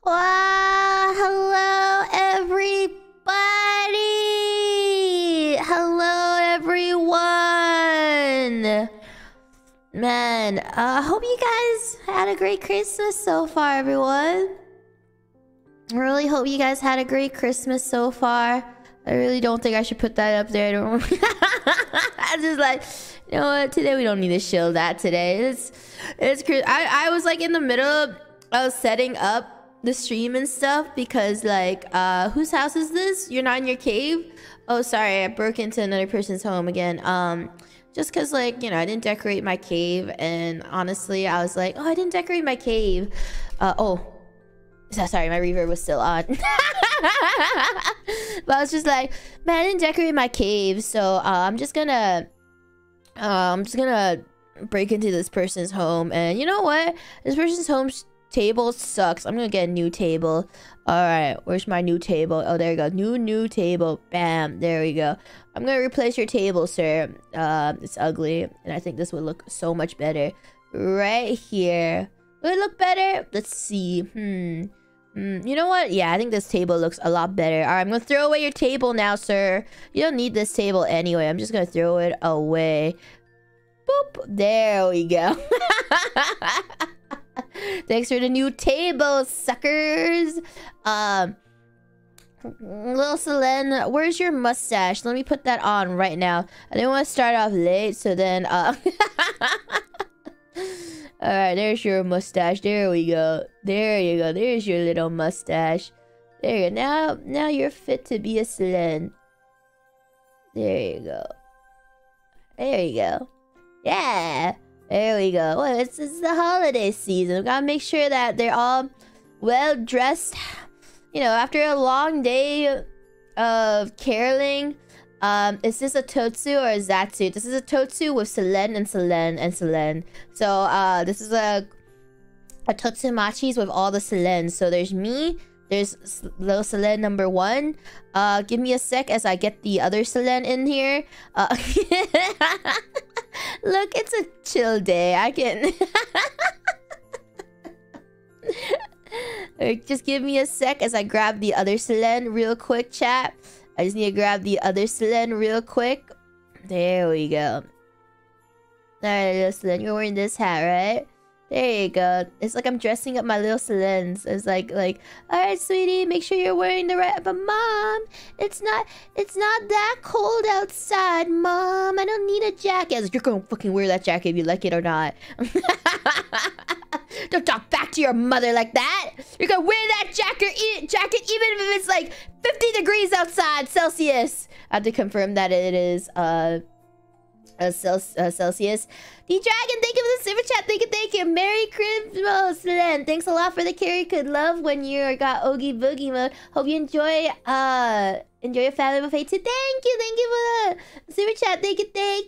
Wow, hello everybody! Hello everyone! Man, hope you guys had a great Christmas so far, everyone. I really hope you guys had a great Christmas so far. I really don't think I should put that up there. I don't I'm just like, you know what, today we don't need to show that today. I was like in the middle of setting up the stream and stuff because like whose house is this? You're not in your cave? Oh, sorry, I broke into another person's home again. Just because like, you know, I didn't decorate my cave, and honestly I was like, oh, I didn't decorate my cave. Sorry, my reverb was still on. But I was just like, man, I didn't decorate my cave, so I'm just gonna break into this person's home. And you know what, this person's home table sucks. I'm gonna get a new table. All right, where's my new table? Oh, there you go. New table. Bam, there we go. I'm gonna replace your table, sir. It's ugly, and I think this would look so much better right here. Would it look better? Let's see. You know what, yeah, I think this table looks a lot better. All right, I'm gonna throw away your table now, sir. You don't need this table anyway. I'm just gonna throw it away. Boop, there we go. Thanks for the new table, suckers. Little Selen, where's your mustache? Let me put that on right now. I didn't want to start off late, so then alright, there's your mustache. There we go. There you go. There's your little mustache. There you go. Now you're fit to be a Selen. There you go. There you go. Yeah. There we go. Well, it's the holiday season. We gotta make sure that they're all well dressed. You know, after a long day of caroling. Is this a Totsu or a Zatsu? This is a Totsu with Selen and Selen and Selen. So this is a Totsumachis with all the Selens. So there's me. There's little Selen number 1. Give me a sec as I get the other Selen in here. Look, it's a chill day. I can... Just give me a sec as I grab the other Selen real quick, chat. I just need to grab the other Selen real quick. There we go. Alright, little Selen, you're wearing this hat, right? There you go. It's like I'm dressing up my little Selens. It's like, alright, sweetie, make sure you're wearing the right... But mom, it's not that cold outside, mom. I don't need a jacket. I was like, you're gonna fucking wear that jacket if you like it or not. Don't talk back to your mother like that. You're gonna wear that jacket even if it's like 50 degrees outside Celsius. I have to confirm that it is Celsius. The Dragon, thank you for the super chat. Thank you. Merry Christmas, Selen. Thanks a lot for the carry. Could love when you got Oogie Boogie mode. Hope you enjoy your family buffet too. Thank you for the super chat. Thank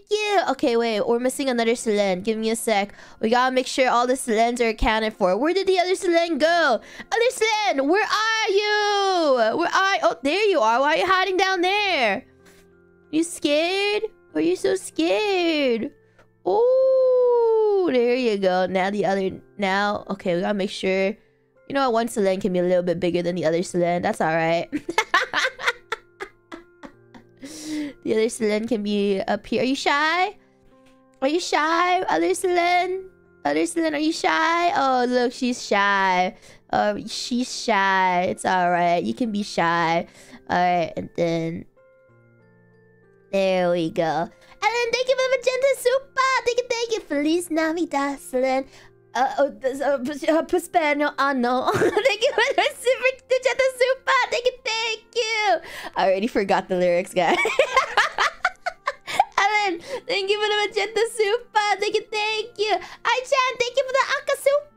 you. Okay, wait, we're missing another Selen. Give me a sec. We gotta make sure all the Selens are accounted for. Where did the other Selen go? Other Selen, where are you? Oh, there you are. Why are you hiding down there? You scared? Why are you so scared? Oh, there you go. Now, okay, we gotta make sure. You know what? One Selen can be a little bit bigger than the other Selen. That's alright. The other Selen can be up here. Are you shy? Are you shy? Other Selen? Are you shy? Oh, look, she's shy. She's shy. It's alright. You can be shy. Alright, and then... There we go. And then thank you for the magenta super. Thank you. Feliz Navidad, Selen. Prospero ano. Thank you for the super magenta super. Thank you. I already forgot the lyrics, guys. Ellen, thank you for the magenta super. Thank you. I-chan, thank you for the Aka super.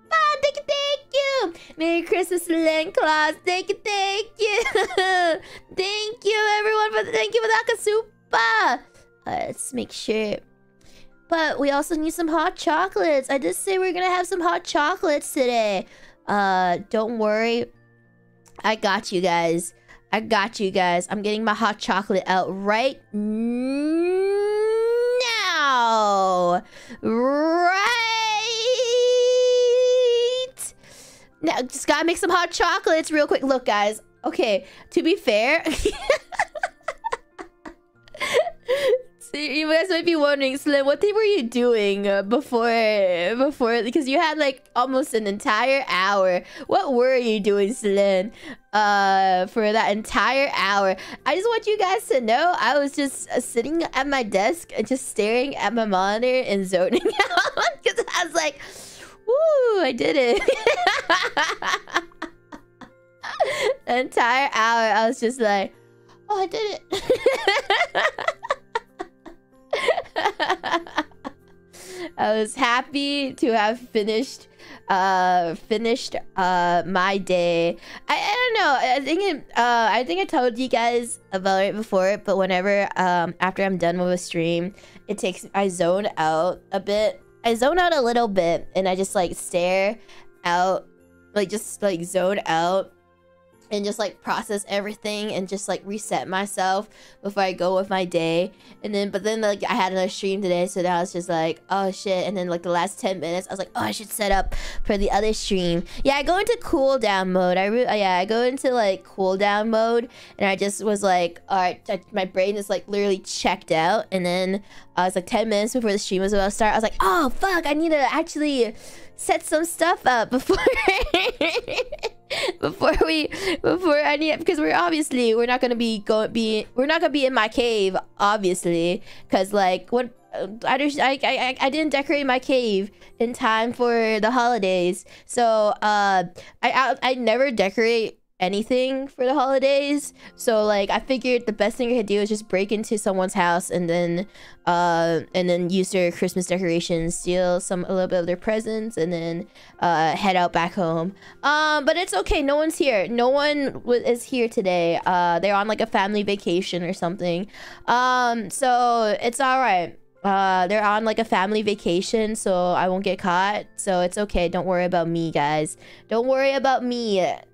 Thank you. Merry Christmas, Selen Claus. Thank you. Thank you, everyone, thank you for the Aka super. Let's make sure. But we also need some hot chocolates. I did say we're gonna have some hot chocolates today. Don't worry. I got you guys. I got you guys. I'm getting my hot chocolate out right now. Right now. Just gotta make some hot chocolates real quick. Look, guys. Okay, to be fair... So you guys might be wondering, Slim, what were you doing before, because you had like almost an entire hour. What were you doing, Slim, for that entire hour? I just want you guys to know I was just sitting at my desk and just staring at my monitor and zoning out because I was like, woo, I did it. The entire hour I was just like, oh, I did it. I was happy to have finished my day. I don't know. I think I told you guys about it before, but whenever after I'm done with a stream, I zone out a bit. I zone out a little bit and I just like stare out, like just like zone out and just like process everything and just like reset myself before I go with my day. And then but then like I had another stream today, so now it's just like, oh shit. And then like the last 10 minutes I was like, oh, I should set up for the other stream. Yeah, I go into cooldown mode. I go into like cooldown mode and I just was like, all right, my brain is like literally checked out. And then it's like 10 minutes before the stream was about to start. I was like, oh fuck, I need to actually set some stuff up before because we're not gonna be in my cave, obviously, because like what I didn't decorate my cave in time for the holidays, so I never decorate anything for the holidays. So like I figured the best thing I could do is just break into someone's house and then use their Christmas decorations, steal a little bit of their presents, and then head out back home. But it's okay, no one's here. No one is here today. They're on like a family vacation or something, so it's all right. They're on like a family vacation, so I won't get caught. So it's okay. Don't worry about me, guys. Don't worry about me. What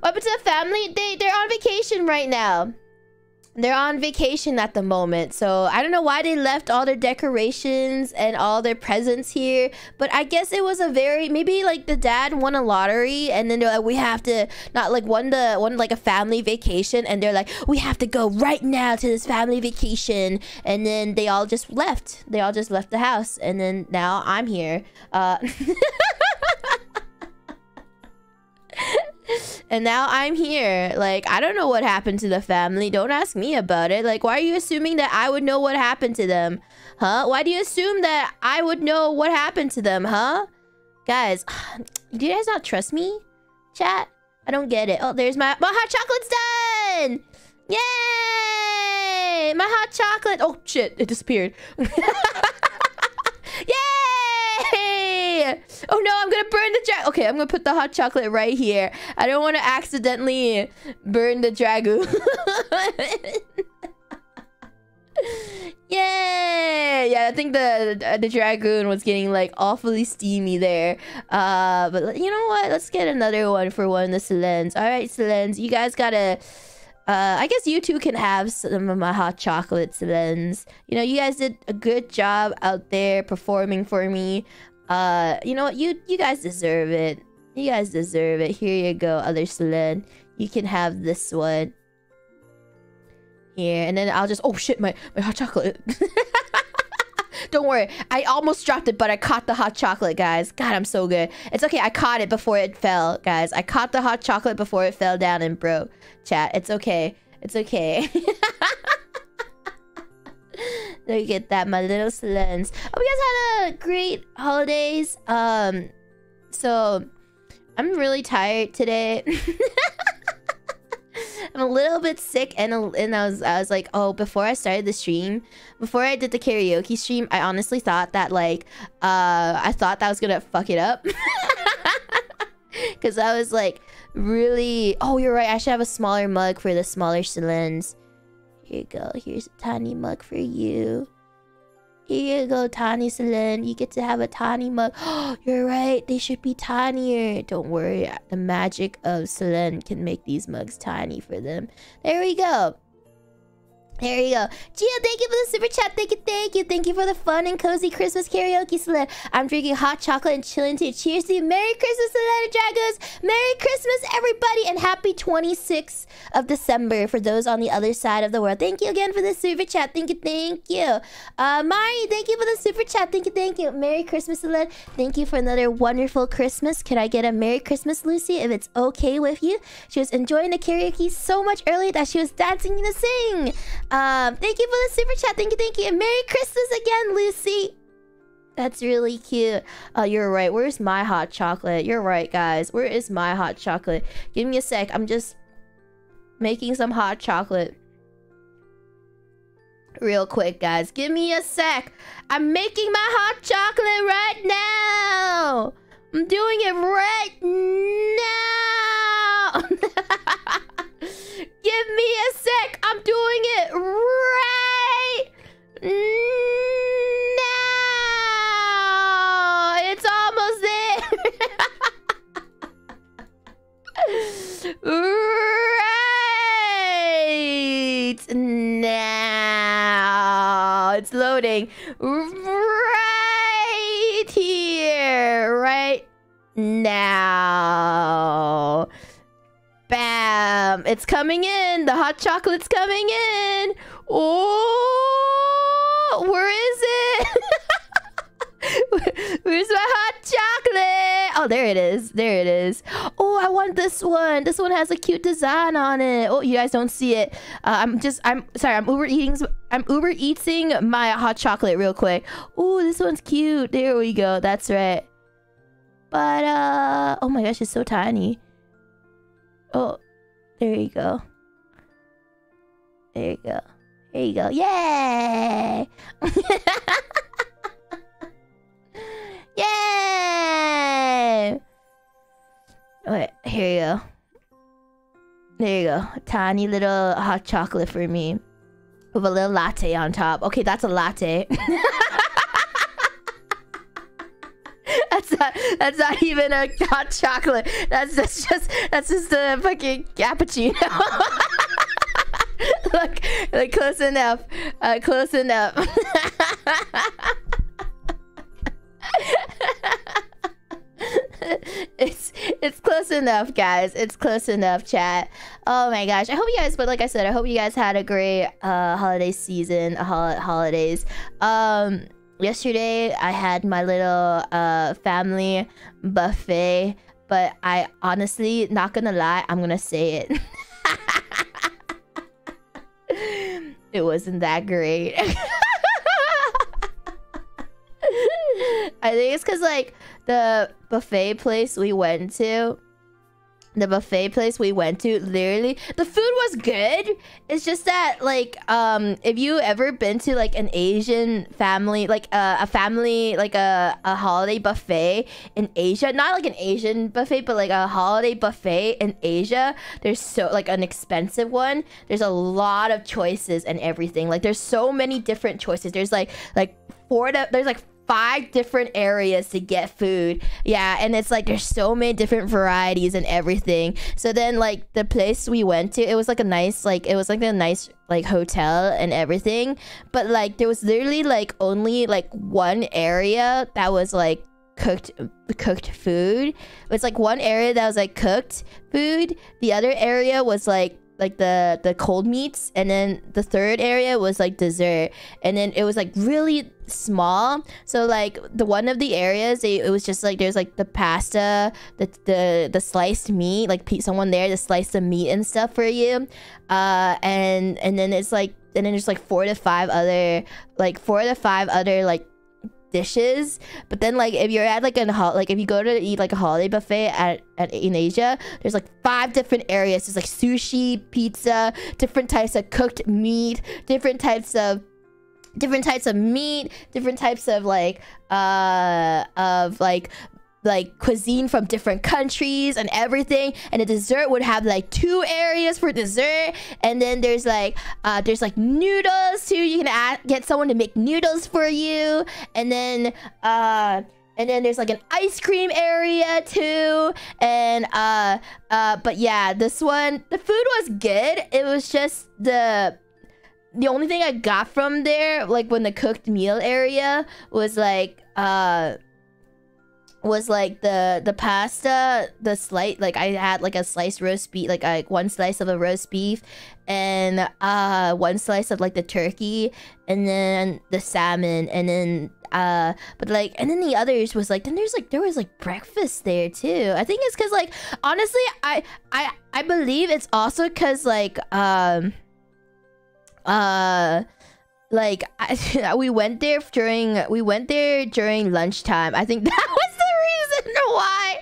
happened to the family? They're on vacation right now. They're on vacation at the moment, so I don't know why they left all their decorations and all their presents here, but I guess it was maybe like the dad won a lottery and then they're like, we have to won like a family vacation, and they're like, we have to go right now to this family vacation, and then they all just left. They all just left the house, and then now I'm here. And now I'm here. Like, I don't know what happened to the family. Don't ask me about it. Like, why are you assuming that I would know what happened to them? Huh? Why do you assume that I would know what happened to them, huh? Guys, do you guys not trust me? Chat? I don't get it. Oh, there's my hot chocolate's done! Yay! My hot chocolate. Oh, shit. It disappeared. Yay! Oh no, I'm gonna burn the okay, I'm gonna put the hot chocolate right here. I don't want to accidentally burn the dragoon. Yay! Yeah, I think the dragoon was getting like awfully steamy there. But you know what? Let's get another one for one of the Selens. All right, Selens, you guys gotta. I guess you two can have some of my hot chocolate, Selens. You know, you guys did a good job out there performing for me. You know what? You guys deserve it. You guys deserve it. Here you go, other Selen. You can have this one. Here, and then I'll just... Oh shit, my hot chocolate. Don't worry. I almost dropped it, but I caught the hot chocolate, guys. God, I'm so good. It's okay. I caught it before it fell, guys. I caught the hot chocolate before it fell down and broke. Chat, it's okay. It's okay. Look at that, my little Selens. Oh, we guys had a great holidays. So I'm really tired today. I'm a little bit sick, and I was like, oh, before I started the stream, before I did the karaoke stream, I honestly thought that like I thought that was gonna fuck it up. Because I was like really, oh, you're right, I should have a smaller mug for the smaller Selens. Here you go. Here's a tiny mug for you. Here you go, tiny Selen. You get to have a tiny mug. Oh, you're right. They should be tinier. Don't worry. The magic of Selen can make these mugs tiny for them. There we go. There you go. Gio, thank you for the super chat. Thank you, thank you. Thank you for the fun and cozy Christmas karaoke, Selen. I'm drinking hot chocolate and chilling too. Cheers to you. Merry Christmas, Selen and Dragos. Merry Christmas, everybody. And happy 26th of December for those on the other side of the world. Thank you again for the super chat. Thank you, thank you. Mari, thank you for the super chat. Thank you, thank you. Merry Christmas, Selen. Thank you for another wonderful Christmas. Could I get a Merry Christmas, Lucy, if it's okay with you? She was enjoying the karaoke so much earlier that she was dancing to sing. Thank you for the super chat. Thank you, thank you. And Merry Christmas again, Lucy. That's really cute. You're right. Where's my hot chocolate? You're right, guys. Where is my hot chocolate? Give me a sec. I'm just making some hot chocolate. Real quick, guys. Give me a sec. I'm making my hot chocolate right now. I'm doing it right now. Give me a sec. I'm doing it right now. It's almost there. Right now. It's loading. Right here. Right now. Bam! It's coming in. The hot chocolate's coming in. Oh, where is it? Where's my hot chocolate? Oh, there it is. There it is. Oh, I want this one. This one has a cute design on it. Oh, you guys don't see it. I'm sorry. I'm Uber eating my hot chocolate real quick. Oh, this one's cute. There we go. That's right. But oh my gosh, it's so tiny. Oh, there you go. There you go. There you go. Yay! Yay! Wait, here you go. There you go. A tiny little hot chocolate for me. With a little latte on top. Okay, that's a latte. That's not even a hot chocolate. That's just a fucking cappuccino. Look, close enough. Close enough. It's close enough, guys. It's close enough, chat. Oh my gosh. I hope you guys, but like I said, I hope you guys had a great holiday season, holidays. Yesterday I had my little family buffet, but I honestly, not gonna lie, I'm gonna say it. It wasn't that great. I think it's because like the buffet place we went to, literally the food was good. It's just that like if you ever been to like an Asian family, like a family, like a holiday buffet in Asia, not like an Asian buffet but like a holiday buffet in Asia, there's so like an expensive one, there's a lot of choices and everything. Like there's so many different choices. There's like 5 different areas to get food. Yeah, and it's like there's so many different varieties and everything. So then like the place we went to, it was like a nice like hotel and everything, but like there was literally like only like one area that was like cooked food. It's like one area that was like cooked food, the other area was like the cold meats, and then the third area was like dessert, and then it was like really small. So like the one of the areas, it was just like there's like the pasta, the sliced meat, like someone there to slice the meat and stuff for you, and then it's like, and then there's like 4 to 5 other like dishes. But then like if you're at like if you go to eat like a holiday buffet in Asia, there's like 5 different areas. There's like sushi, pizza, different types of cooked meat, different types of meat, different types of like like cuisine from different countries and everything. And the dessert would have like 2 areas for dessert. And then there's like noodles too. You can get someone to make noodles for you. And then there's like an ice cream area too. And but yeah, this one, the food was good. It was just the only thing I got from there, like when the cooked meal area, was like the pasta, the slice, like I had like a sliced roast beef, like 1 slice of a roast beef, and 1 slice of like the turkey, and then the salmon, and then but like, and then the others was like, then there was like breakfast there too. I think it's because like, honestly, I believe it's also because like like we went there during lunchtime. I think that was the reason why.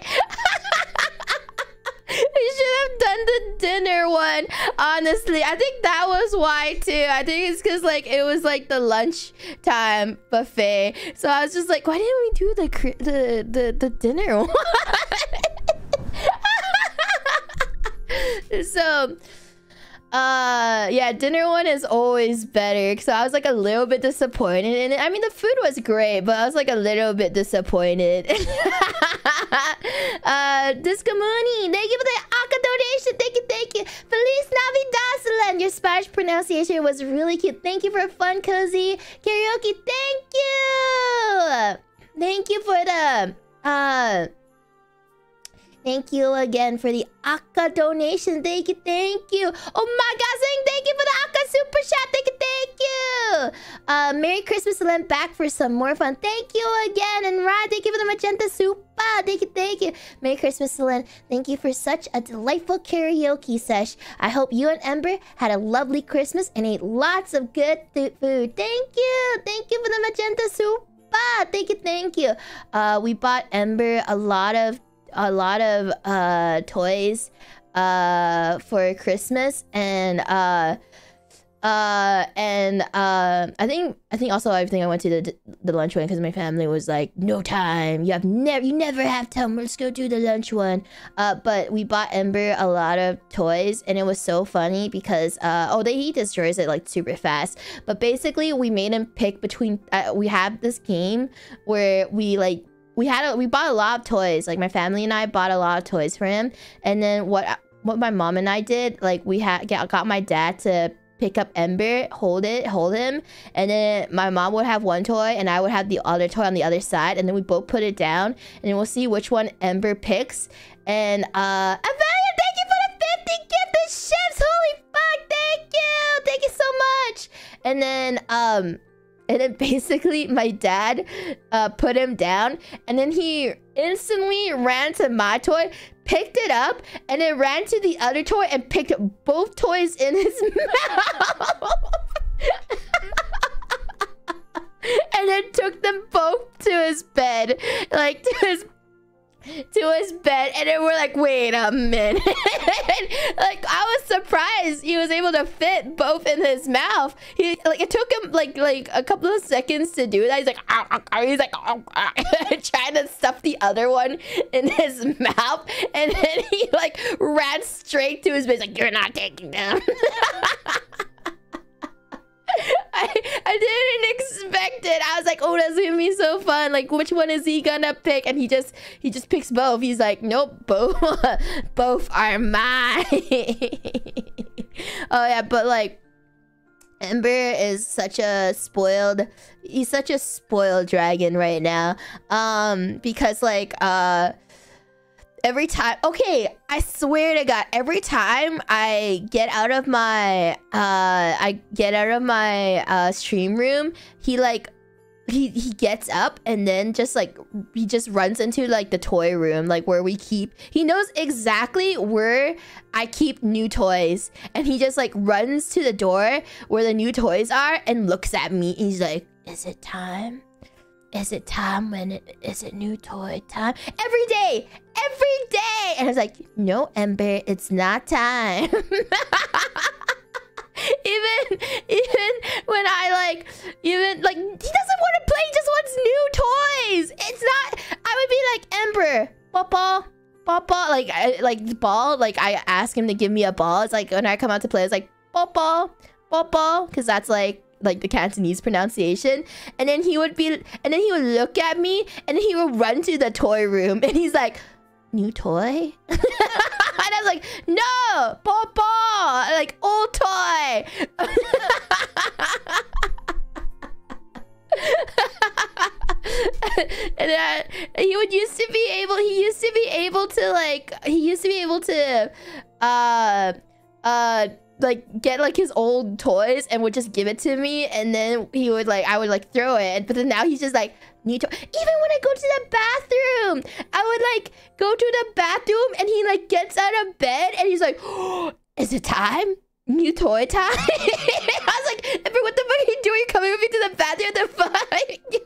We should have done the dinner one. Honestly, I think that was why too. I think it's because like it was like the lunchtime buffet. So I was just like, why didn't we do the dinner one? So yeah, dinner one is always better. So I was like a little bit disappointed in it. I mean, the food was great, but I was like a little bit disappointed. Discomuni, thank you for the Aka donation. Thank you. Feliz Navidad, Selen. Your Spanish pronunciation was really cute. Thank you for fun, cozy karaoke. Thank you for the thank you again for the Aka donation. Thank you. Oh my god, saying thank you for the Aka super chat. Thank you. Merry Christmas, Selen, back for some more fun. Thank you again. And Ryan, thank you for the magenta super. Thank you. Merry Christmas, Selen. Thank you for such a delightful karaoke sesh. I hope you and Ember had a lovely Christmas and ate lots of good food. Thank you for the magenta super. Thank you. We bought Ember a lot of toys for Christmas, and I think also I went to the lunch one because my family was like, no time, you never have time, let's go do the lunch one. But we bought Ember a lot of toys, and it was so funny because he destroys it like super fast. But basically we made him pick between we have this game where we bought a lot of toys. Like my family and I bought a lot of toys for him, and then what my mom and I did, like we got my dad to pick up Ember, hold him, and then my mom would have one toy and I would have the other toy on the other side, and then we both put it down, and then we'll see which one Ember picks. And Avelia, thank you for the 50 gifted ships. Holy fuck, thank you so much. And then basically my dad put him down, and then he instantly ran to my toy, picked it up, and then ran to the other toy and picked both toys in his mouth. And then took them both to his bed, like to his bed, and then we're like, wait a minute. Like I was surprised he was able to fit both in his mouth. It took him like a couple of seconds to do that. He's like trying to stuff the other one in his mouth, and then he like ran straight to his bed. He's like, you're not taking them. I didn't expect it. I was like, oh, that's gonna be so fun. Like, which one is he gonna pick? And he just picks both. He's like, nope, both are mine. Oh yeah, but like Ember is such a spoiled dragon right now. Because like every time, okay, I swear to God, every time I get out of my stream room, he gets up and then he just runs into like the toy room, like where he knows exactly where I keep new toys, and he just like runs to the door where the new toys are and looks at me. He's like, is it time? Is it time? Is it new toy time? Every day! And I was like, no, Ember, it's not time. even when he doesn't want to play, he just wants new toys. It's not, I would be like, Ember, like the ball. Like I ask him to give me a ball. It's like when I come out to play, it's like ball, because that's like the Cantonese pronunciation. And then he would look at me, and then he would run to the toy room, and he's like, new toy? And I was like, no, ball, like old toy. And he used to be able to like get like his old toys and would just give it to me, and then I would like throw it, but then now he's just like, new toy. Even when I go to the bathroom, I would like go to the bathroom, and he like gets out of bed, and he's like, oh, is it time? New toy time? I was like, what the fuck are you doing? You're coming with me to the bathroom? The fuck? Thank you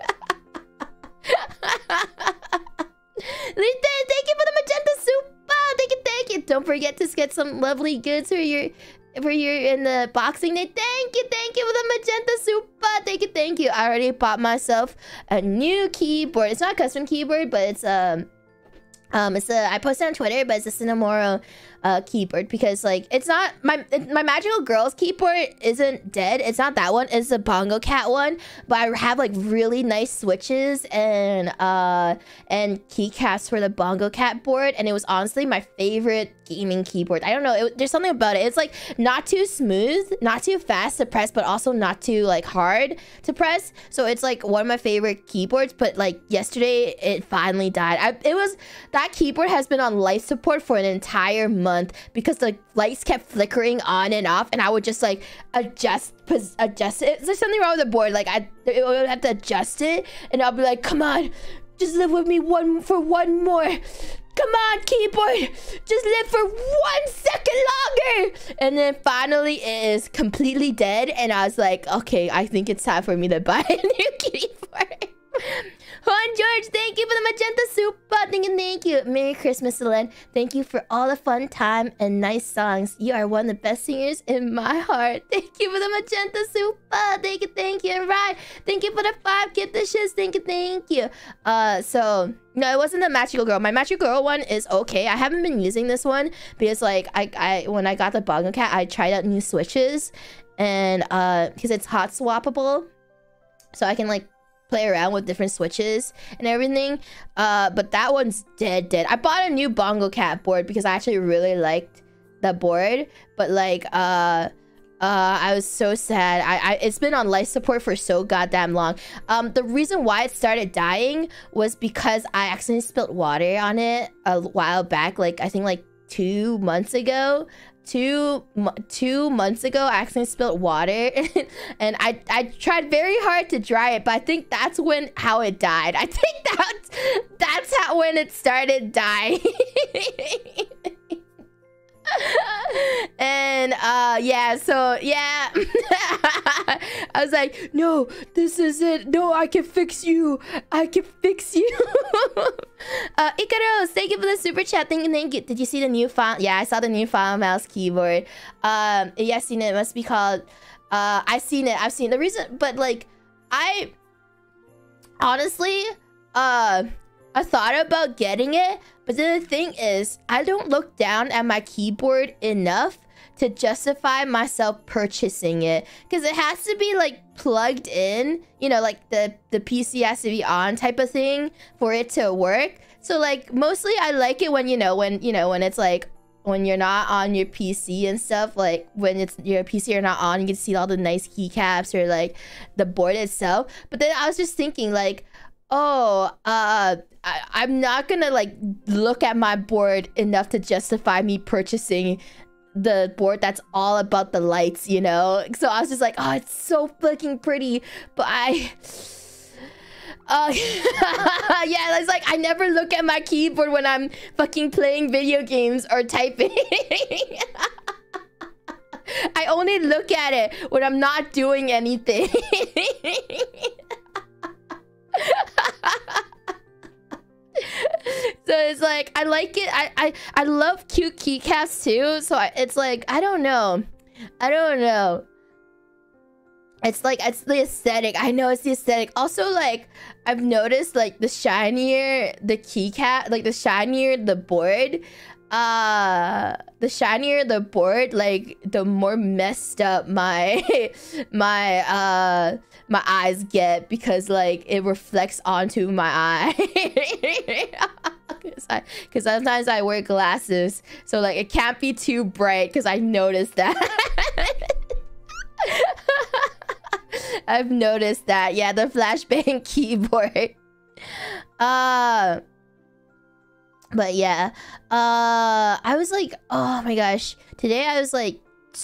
for the magenta soup. Thank you. Don't forget to get some lovely goods for your in the Boxing Day. Thank you for the magenta soup. Thank you. I already bought myself a new keyboard. It's not a custom keyboard, but it's I posted on Twitter, but it's a Cinnamoro keyboard, because like it's not my Magical Girls keyboard isn't dead. It's not that one. It's the Bongo Cat one, but I have like really nice switches and keycaps for the Bongo Cat board, and it was honestly my favorite gaming keyboard. I don't know, there's something about it. It's like not too smooth, not too fast to press, but also not too like hard to press. So it's like one of my favorite keyboards. But like yesterday, it finally died. That keyboard has been on life support for an entire month because the lights kept flickering on and off, and I would just like adjust it. There's something wrong with the board. Like I would have to adjust it, and I'll be like, come on, just live with me for one more. Come on, keyboard, just live for 1 second longer. And then finally it is completely dead, and I was like, okay, I think it's time for me to buy a new keyboard. Juan George, thank you for the magenta soup. Thank you. Merry Christmas, Selen. Thank you for all the fun time and nice songs. You are one of the best singers in my heart. Thank you for the magenta soup. Thank you. And right, thank you for the 5 gift dishes. Thank you. So no, it wasn't the Magical Girl. My Magical Girl one is okay. I haven't been using this one because like when I got the Bongo Cat, I tried out new switches, and because it's hot swappable, so I can like play around with different switches and everything. But that one's dead. I bought a new Bongo Cat board because I actually really liked the board, but like I was so sad. It's been on life support for so goddamn long. The reason why it started dying was because I accidentally spilled water on it a while back, like I think like 2 months ago. 2 months ago, I accidentally spilled water, and I tried very hard to dry it, but I think that's how it died. I think that's when it started dying. And yeah, so yeah. I was like, no, this is it. No, I can fix you. Ikaros, thank you for the super chat. Thank you. Did you see the new file? Yeah, I saw the new file mouse keyboard. Yeah, I've seen it. It must be called I've seen the reason, but like I honestly I thought about getting it, but then the thing is, I don't look down at my keyboard enough to justify myself purchasing it, because it has to be like plugged in, you know, like the PC has to be on type of thing for it to work. So like mostly I like it when when it's like when you're not on your PC and stuff, like when it's your PC you're not on, you can see all the nice keycaps or like the board itself. But then I was just thinking like, oh, I'm not gonna like look at my board enough to justify me purchasing the board that's all about the lights, you know? So I was just like, oh, it's so fucking pretty, but yeah, it's like I never look at my keyboard when I'm fucking playing video games or typing. I only look at it when I'm not doing anything. So it's like I like it. I love cute keycaps too. So it's like I don't know. It's like it's the aesthetic. I know it's the aesthetic. Also, like I've noticed like the shinier the keycap, like the shinier the board, the shinier the board, like the more messed up my my eyes get, because like it reflects onto my eye. Because sometimes I wear glasses, so like it can't be too bright, because I noticed that. I've noticed that. Yeah, the flashbang keyboard. But yeah, I was like, oh my gosh, today I was like,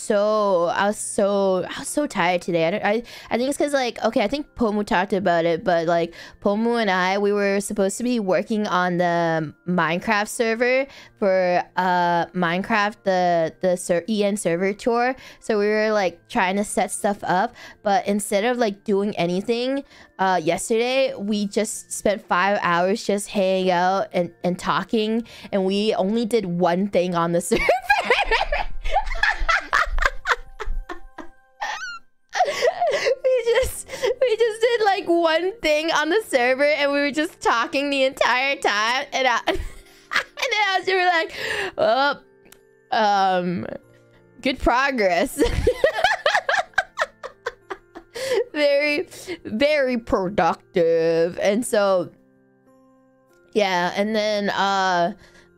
I was so tired today. I think it's because, like, okay, I think Pomu talked about it, but like Pomu and we were supposed to be working on the Minecraft server for Minecraft, the EN server tour. So we were like trying to set stuff up, but instead of like doing anything yesterday, we just spent 5 hours just hanging out and talking, and we only did one thing on the server. we just did like one thing on the server, and we were just talking the entire time, and and then I was just like, oh, good progress. Very, very productive. And so yeah, and then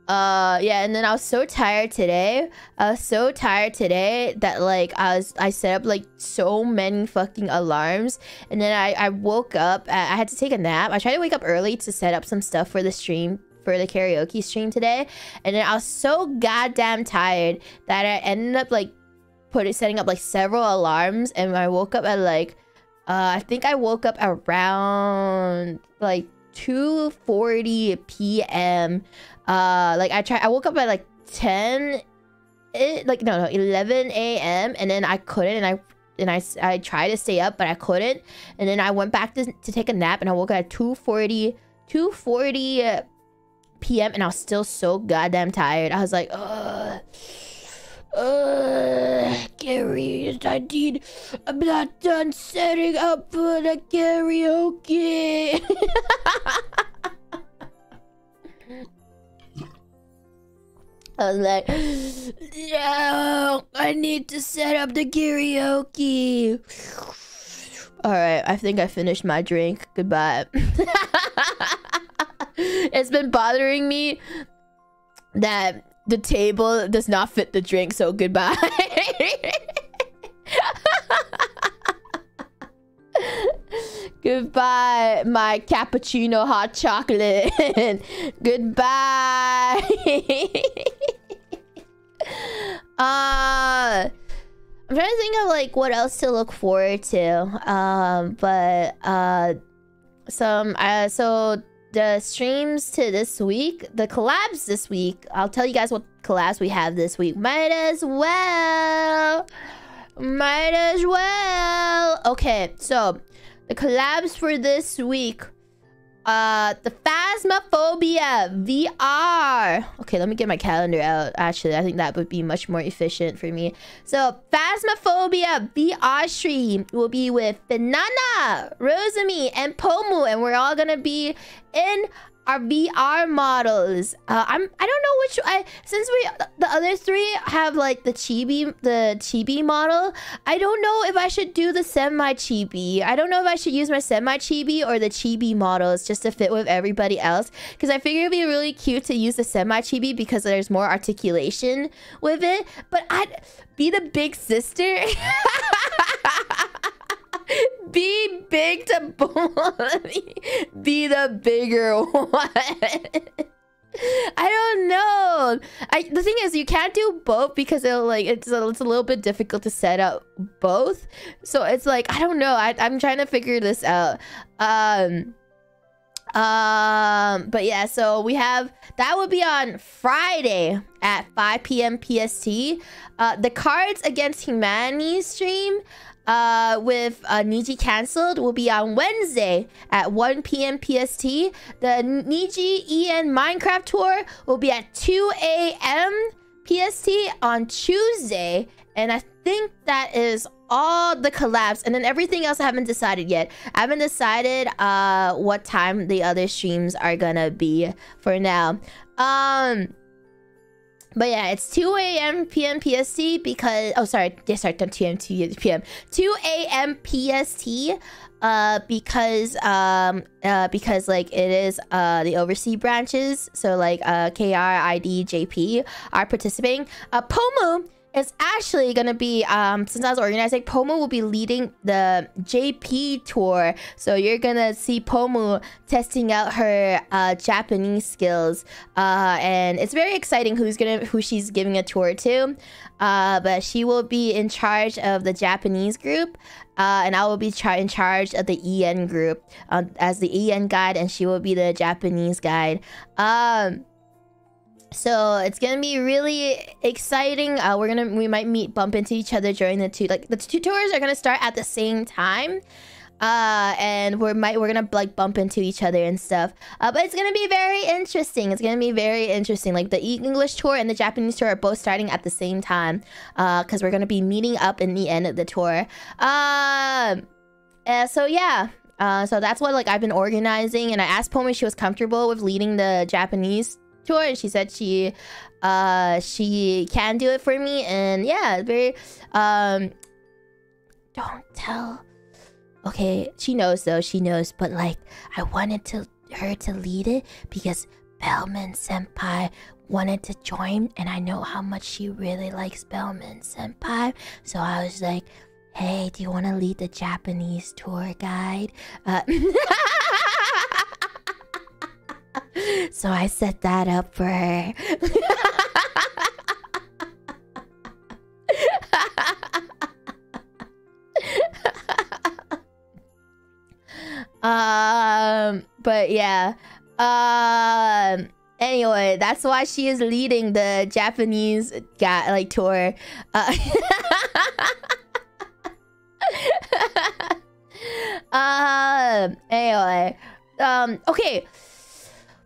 yeah, and then I was so tired today. That like I set up like so many fucking alarms, and then I woke up. I had to take a nap. I tried to wake up early to set up some stuff for the stream, for the karaoke stream today, and then I was so goddamn tired that I ended up like setting up like several alarms, and I woke up at like I think I woke up around like 2:40 p.m. Like I woke up at like 11 a.m. and then I couldn't, and I tried to stay up, but I couldn't, and then I went back to take a nap, and I woke up at 2:40 p.m. and I was still so goddamn tired. I was like, Gary, I'm not done setting up for the karaoke. I was like, no, I need to set up the karaoke. Alright, I think I finished my drink. Goodbye. It's been bothering me that the table does not fit the drink, so goodbye. Goodbye, my cappuccino hot chocolate. Goodbye. I'm trying to think of like what else to look forward to. So the streams to this week, the collabs this week, I'll tell you guys what collabs we have this week. Might as well. Okay, so the collabs for this week, the Phasmophobia VR. Okay, let me get my calendar out. Actually, I think that would be much more efficient for me. So Phasmophobia VR stream will be with Banana, Rosemi, and Pomu, and we're all gonna be in our VR models. I don't know which since the other three have like the chibi model. I don't know if I should do the semi chibi. I don't know if I should use my semi chibi or the chibi models just to fit with everybody else, because I figure it'd be really cute to use the semi chibi because there's more articulation with it. But I'd be the big sister. Be big to bully. Be the bigger one. I don't know. The thing is, you can't do both because it's a little bit difficult to set up both. So it's like, I don't know. I'm trying to figure this out. But yeah, so we have that will be on Friday at 5 p.m. PST. The Cards Against Humanity stream with Niji cancelled will be on Wednesday at 1 p.m. PST. The Niji EN Minecraft tour will be at 2 a.m. PST on Tuesday, and I think that is all the collabs, and then everything else I haven't decided yet. I haven't decided what time the other streams are gonna be for now. But yeah, it's 2 a.m. p.m. PST because... Oh, sorry. Yeah, sorry. 2 a.m. p.m. 2 a.m. PST because like it is the overseas branches. So like KR, ID, JP are participating. Pomu is actually gonna be since I was organizing, Pomu will be leading the JP tour. So you're gonna see Pomu testing out her Japanese skills, and it's very exciting who she's giving a tour to. But she will be in charge of the Japanese group, and I will be in charge of the EN group as the EN guide, and she will be the Japanese guide. So it's gonna be really exciting. We might bump into each other during the two tours are gonna start at the same time, and we're gonna like bump into each other and stuff. But it's gonna be very interesting. It's gonna be very interesting. Like the English tour and the Japanese tour are both starting at the same time, because we're gonna be meeting up in the end of the tour. So yeah. So that's what like I've been organizing, and I asked Pomi if she was comfortable with leading the Japanese tour, and she said she can do it for me. And yeah, very don't tell. Okay, she knows though, she knows, but like I wanted her to lead it because Bellman Senpai wanted to join, and I know how much she really likes Bellman Senpai, so I was like, hey, do you want to lead the Japanese tour guide? So I set that up for her. But yeah. Anyway, that's why she is leading the Japanese tour. Anyway. Okay.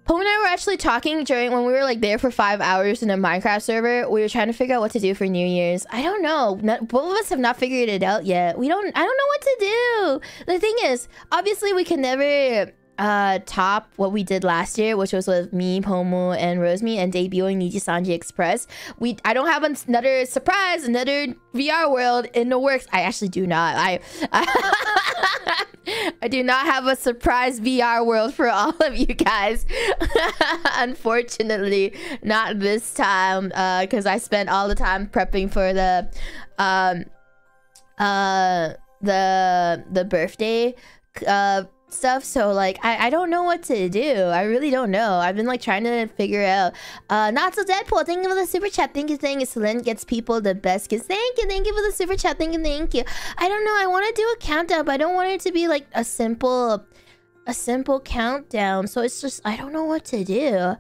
Poe and I were actually talking when we were like there for 5 hours in a Minecraft server. We were trying to figure out what to do for New Year's. I don't know. Both of us have not figured it out yet. I don't know what to do. The thing is, obviously we can never top what we did last year, which was with me, Pomu, and Rosemi, and debuting Nijisanji Express. I don't have another surprise, another VR world in the works. I actually do not. I do not have a surprise VR world for all of you guys. Unfortunately, not this time, because I spent all the time prepping for the birthday stuff. So like I don't know what to do. I really don't know. I've been like trying to figure out. Not so Deadpool, thank you for the super chat. Thank you. Selen gets people the best gifts. Thank you for the super chat. Thank you. I don't know, I want to do a countdown, but I don't want it to be like a simple countdown. So it's just, I don't know what to do.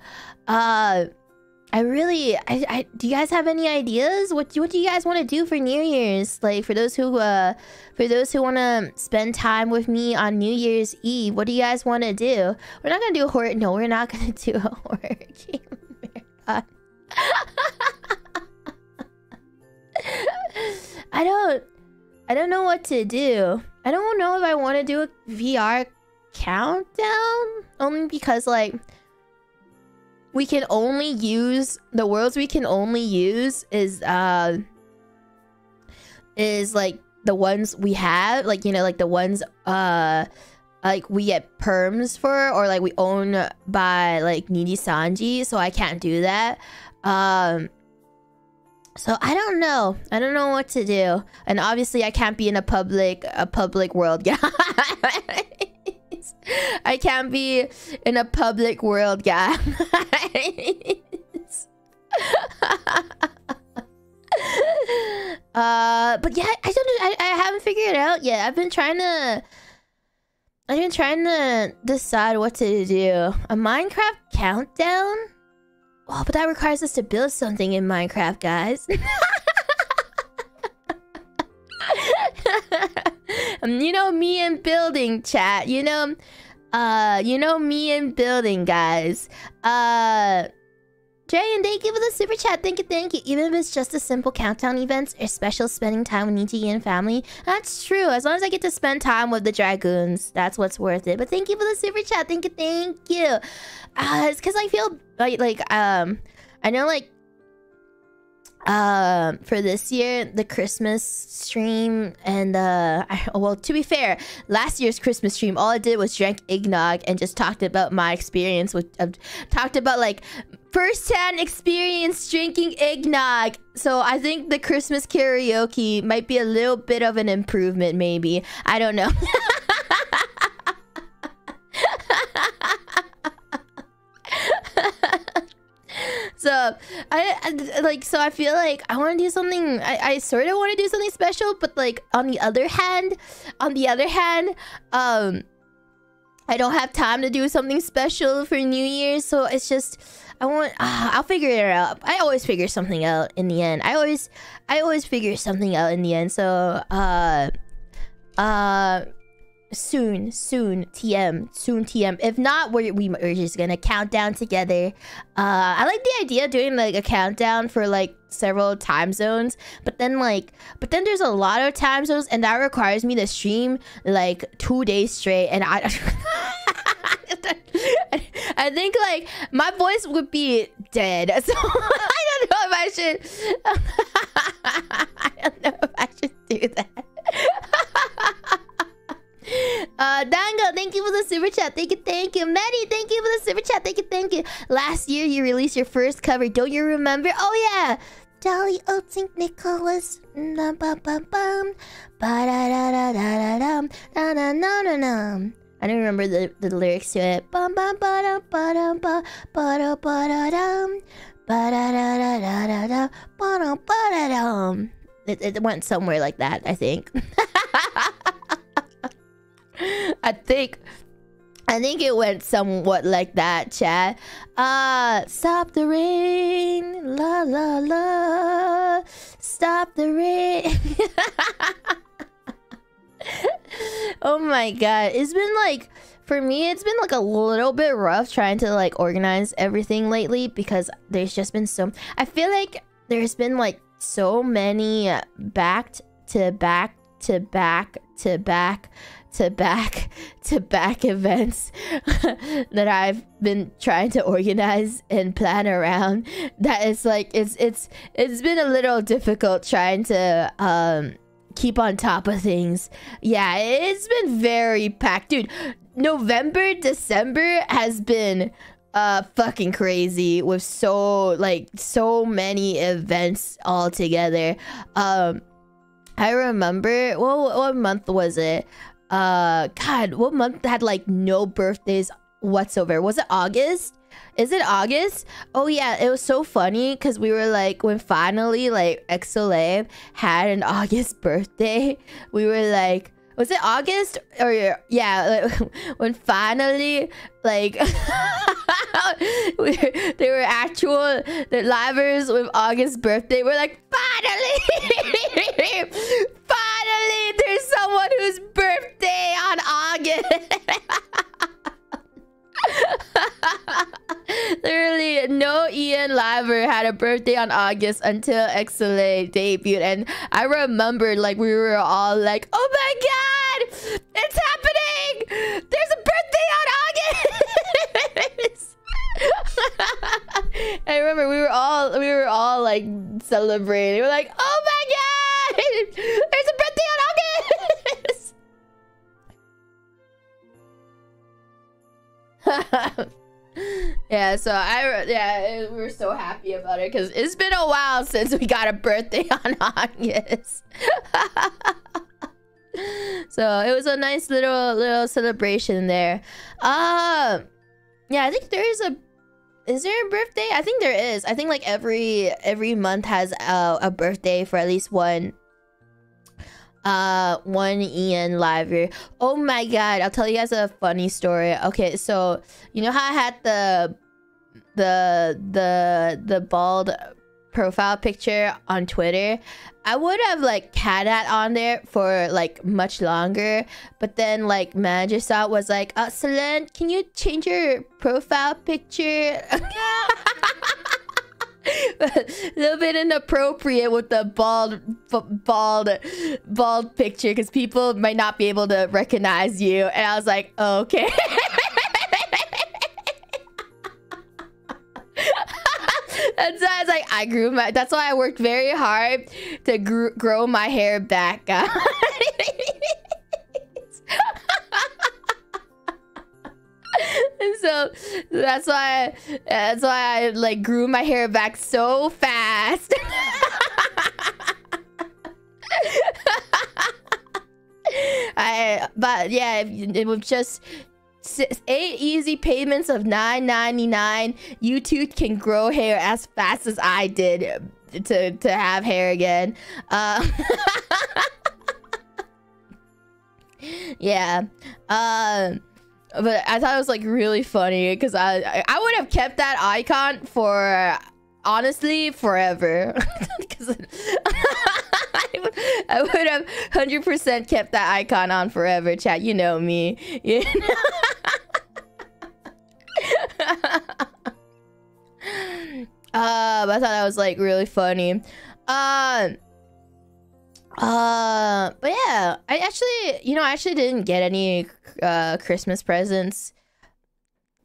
Do you guys have any ideas? What do you guys want to do for New Year's? Like for those who want to spend time with me on New Year's Eve, what do you guys want to do? We're not gonna do a horror. No, we're not gonna do a horror game marathon. I don't know what to do. I don't know if I want to do a VR countdown, only because like we can only use the worlds we can only use is like the ones we have, like, you know, like the ones like we get perms for, or like we own by like Nijisanji, so I can't do that. So I don't know what to do, and obviously I can't be in a public world, guys. I can't be in a public world, guys. But yeah, I haven't figured it out yet. I've been trying to decide what to do. A Minecraft countdown? Oh, but that requires us to build something in Minecraft, guys. You know me and building, chat. You know me and building, guys. Dragon, thank you for the super chat. Thank you. Even if it's just a simple countdown events or special spending time with Niji and family, that's true. As long as I get to spend time with the dragoons, that's what's worth it. But thank you for the super chat. Thank you. It's because I feel like I know like for this year, the Christmas stream, and well, to be fair, last year's Christmas stream, all I did was drank eggnog and just talked about my experience with talked about like first-hand experience drinking eggnog. So I think the Christmas karaoke might be a little bit of an improvement, maybe. I don't know. So I feel like I want to do something. I sort of want to do something special, but like on the other hand, I don't have time to do something special for New Year's. So it's just I'll figure it out. I always figure something out in the end. I always figure something out in the end. So soon TM. If not, we're just gonna count down together. I like the idea of doing like a countdown for like several time zones, but then there's a lot of time zones, and that requires me to stream like 2 days straight, and I think like my voice would be dead. So I don't know if I should do that. Dango, thank you for the super chat. Thank you. Maddie, thank you for the super chat. Thank you. Last year you released your first cover. Don't you remember? Oh yeah, Dolly Oates and Nicholas. I don't remember the lyrics to it. It went somewhere like that, I think. I think it went somewhat like that, chat. Stop the rain, la la la. Stop the rain. Oh my god, it's been like, for me, it's been like a little bit rough trying to like organize everything lately, because there's just been I feel like there's been like so many back to back events that I've been trying to organize and plan around, that it's like it's been a little difficult trying to keep on top of things. Yeah, it's been very packed, dude. November, December has been fucking crazy with so many events all together. I remember, what month was it? God, what month had like no birthdays whatsoever? Was it August? Is it August? Oh yeah, it was so funny because we were like, when finally like XLA had an August birthday, we were like, was it August? Or yeah, like, when finally like they were actual the livers with August birthday. We're like, finally finally there's someone whose birthday on August. Literally no Ian Liver had a birthday on August until XLA debuted, and I remembered like we were all like, oh my god, it's happening, there's a birthday on August. I remember we were all like celebrating. We were like, oh my god, there's a birthday on August. Yeah, so we were so happy about it because it's been a while since we got a birthday on August. So it was a nice little celebration there. Yeah, I think is there a birthday? I think there is. I think like every month has a birthday for at least one Ian Liver. Oh my god, I'll tell you guys a funny story. Okay, so you know how I had the bald profile picture on Twitter? I would have like had that on there for like much longer, but then like manager saw it, was like, Selen, can you change your profile picture? A little bit inappropriate with the bald picture because people might not be able to recognize you, and I was like, okay. That's why I was like, I grew my. That's why I worked very hard to grow my hair back, guys. And so that's why I like grew my hair back so fast. But yeah, it was just 8 easy payments of $9.99. You too can grow hair as fast as I did to have hair again. Yeah. But I thought it was like really funny because I would have kept that icon for honestly forever. Because I would have 100% kept that icon on forever, chat. You know me. You know? But I thought that was like really funny. But yeah, I actually didn't get any Christmas presents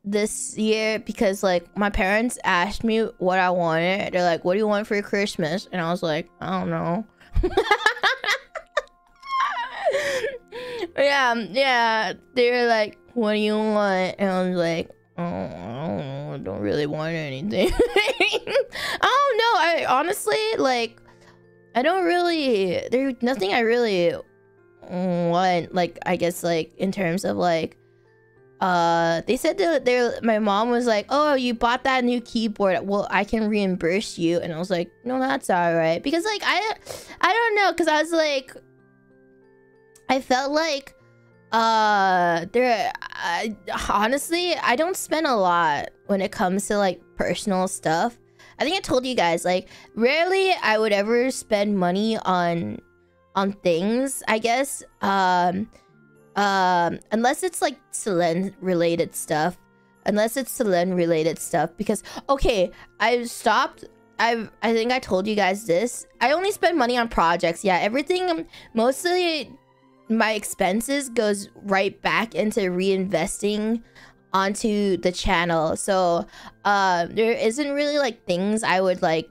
this year because like my parents asked me what I wanted. They're like, what do you want for your Christmas? And I was like, I don't know. Yeah, they were like, what do you want? And I was like, oh, I don't know, I don't really want anything. I don't know, I honestly like, I don't really, there's nothing I really want, like, I guess, like, in terms of, like, they said that my mom was like, oh, you bought that new keyboard, well, I can reimburse you. And I was like, no, that's all right. Because, like, I don't know, because I was like, I felt like, honestly, I don't spend a lot when it comes to, like, personal stuff. I think I told you guys, like, rarely I would ever spend money on things, I guess. Unless it's like Selen related stuff. Because okay, I think I told you guys this. I only spend money on projects. Yeah, everything, mostly my expenses goes right back into reinvesting onto the channel. So there isn't really like things I would like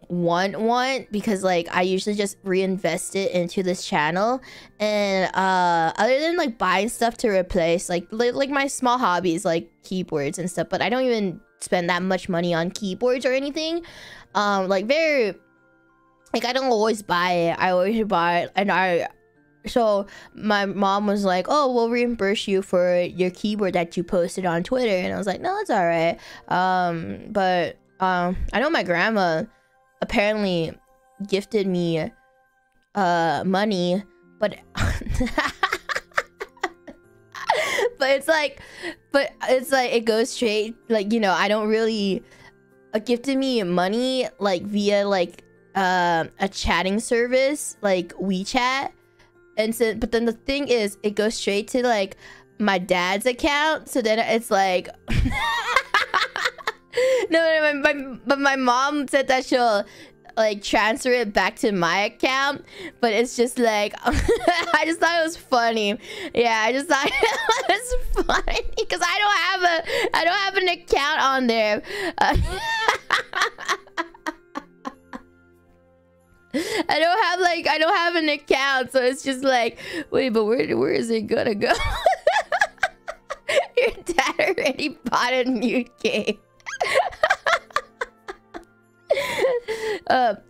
want because like I usually just reinvest it into this channel. And other than like buying stuff to replace like my small hobbies like keyboards and stuff, but I don't even spend that much money on keyboards or anything. Like very, like I don't always buy it. I always buy it. And so my mom was like, oh, we'll reimburse you for your keyboard that you posted on Twitter. And I was like, no, it's all right. But I know my grandma apparently gifted me money, but it's like it goes straight, like, you know, I don't really gifted me money like via like a chatting service like WeChat. And so, but then the thing is, it goes straight to like my dad's account. So then it's like, but my mom said that she'll like transfer it back to my account. But it's just like, I just thought it was funny. Yeah, I just thought it was funny because I don't have an account on there. I don't have an account, so it's just like, wait, but where is it gonna go? Your dad already bought a new game. But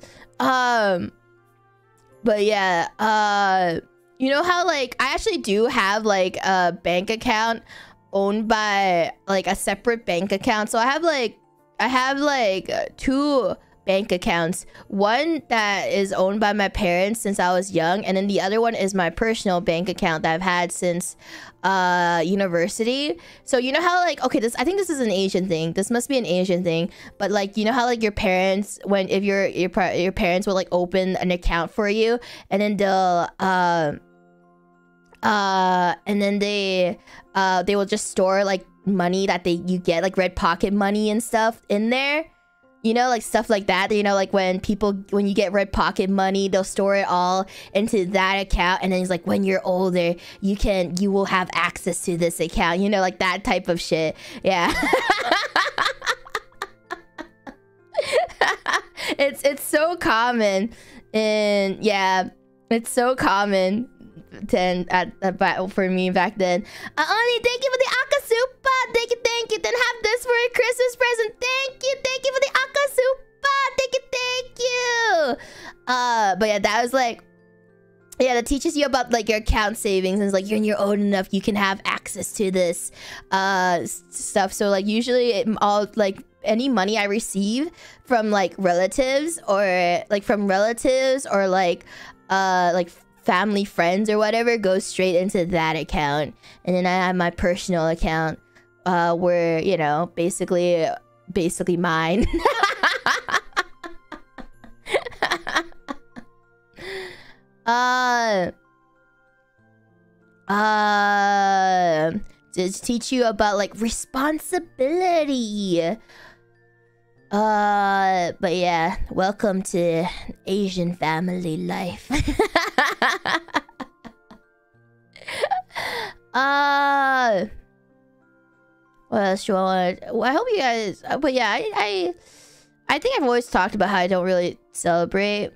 yeah, you know how like I actually do have like a bank account owned by like a separate bank account. So I have like 2 bank accounts. One that is owned by my parents since I was young, and then the other one is my personal bank account that I've had since university. So you know how like, okay, I think this is an Asian thing. This must be an Asian thing. But like, you know how like your parents, if your parents will like open an account for you, and then they'll and then they will just store like money that you get, like red pocket money and stuff in there. You know, like stuff like that. You know, like when you get red pocket money, they'll store it all into that account. And then it's like, when you're older, you will have access to this account. You know, like that type of shit. Yeah. it's so common, and yeah, it's so common. For me back then. Oni, thank you for the Akasupa. Thank you. Then have this for a Christmas present. Thank you for the Akasupa. Thank you. But yeah, that was like, yeah, that teaches you about like your account savings, and it's like when you're old enough, you can have access to this stuff. So like usually all like any money I receive from like relatives or like family friends or whatever goes straight into that account. And then I have my personal account where, you know, basically mine. To teach you about like responsibility. But yeah, welcome to Asian family life. What else do I want? Well, I hope you guys. But yeah, I think I've always talked about how I don't really celebrate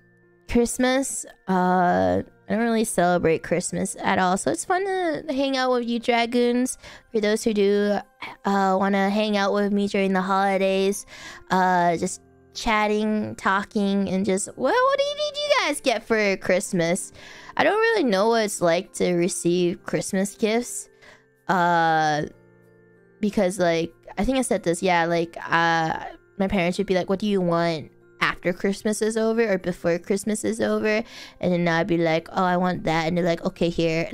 Christmas. I don't really celebrate Christmas at all, so it's fun to hang out with you dragoons. For those who do want to hang out with me during the holidays, just chatting, talking, and just what did you guys get for Christmas? I don't really know what it's like to receive Christmas gifts, because like I think I said this, yeah, like my parents would be like, what do you want after Christmas is over or before Christmas is over? And then I'd be like, oh, I want that. And they're like, okay, here.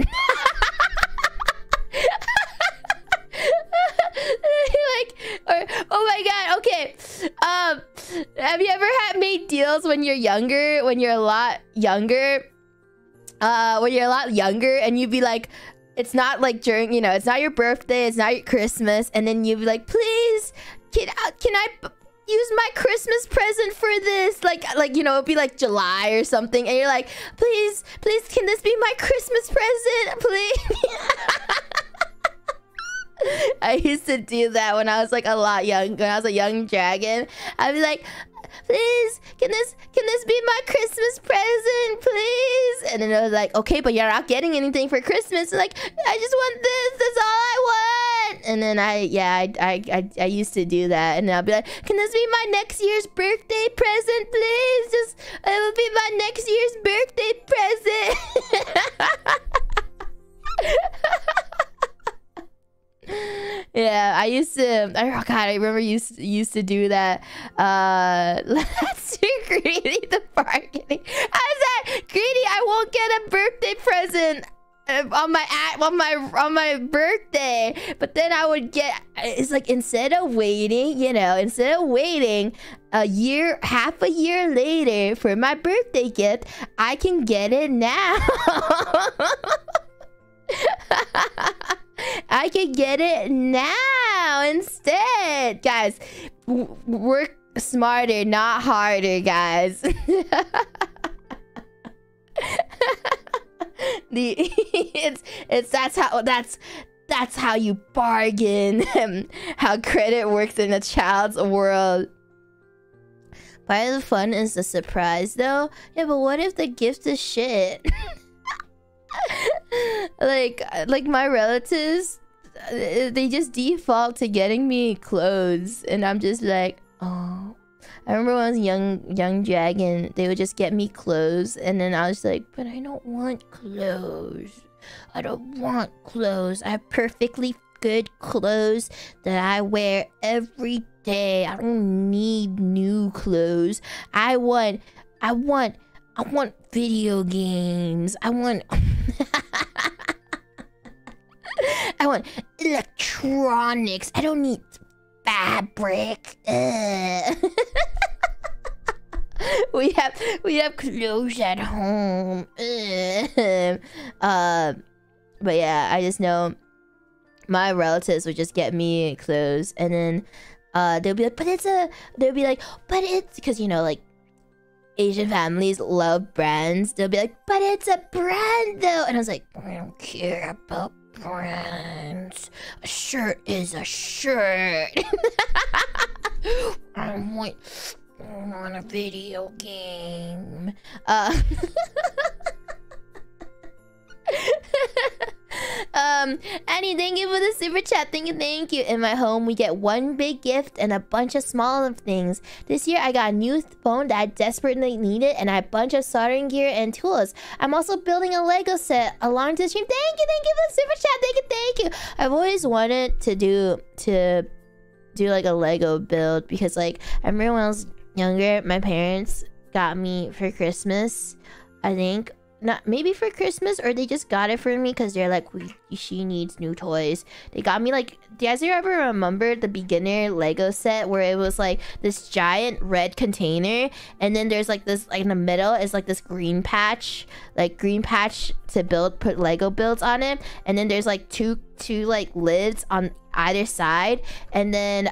Like, or, oh my god, okay. Have you ever made deals when you're younger, when you're a lot younger, and you'd be like, it's not like during, you know, it's not your birthday, it's not your Christmas, and then you'd be like, please, can I use my Christmas present for this? Like you know, it'd be like July or something, and you're like, please, can this be my Christmas present, please? I used to do that when I was like a lot young, when I was a young dragon. I'd be like, please, can this be my Christmas present, please? And then I was like, okay, but you're not getting anything for Christmas. And like, I just want this. That's all I want. And then I used to do that, and I'll be like, can this be my next year's birthday present, please? Just it will be my next year's birthday present. Yeah, I used to. Oh god, I remember used to do that. That's too greedy. The bargaining. I said, greedy. I won't get a birthday present on my birthday, but then I would get. It's like instead of waiting half a year later for my birthday gift, I can get it now. I can get it now instead. Guys, work smarter, not harder, guys. That's how you bargain. How credit works in a child's world. Part of the fun is the surprise, though. Yeah, but what if the gift is shit? like my relatives, they just default to getting me clothes, and I'm just like, oh. I remember when I was young dragon, they would just get me clothes, and then I was like, but I don't want clothes. I don't want clothes. I have perfectly good clothes that I wear every day. I don't need new clothes. I want video games. I want electronics. I don't need fabric. We have clothes at home. But yeah, I just know my relatives would just get me clothes, and then they'll be like, but it's because, you know, like, Asian families love brands. They'll be like, but it's a brand though. And I was like, I don't care about brands. A shirt is a shirt. I on a video game. Annie, thank you for the super chat. Thank you. In my home, we get one big gift and a bunch of smaller things. This year, I got a new phone that I desperately needed and a bunch of soldering gear and tools. I'm also building a Lego set along to the stream. Thank you for the super chat. Thank you. I've always wanted to do like a Lego build because like I remember when I was younger, my parents got me for Christmas, I think. Not maybe for Christmas, or they just got it for me because they're like, she needs new toys. They got me like, do you guys ever remember the beginner Lego set where it was like this giant red container, and then there's like this, like in the middle is like this green patch to put Lego builds on it, and then there's like two like lids on either side, and then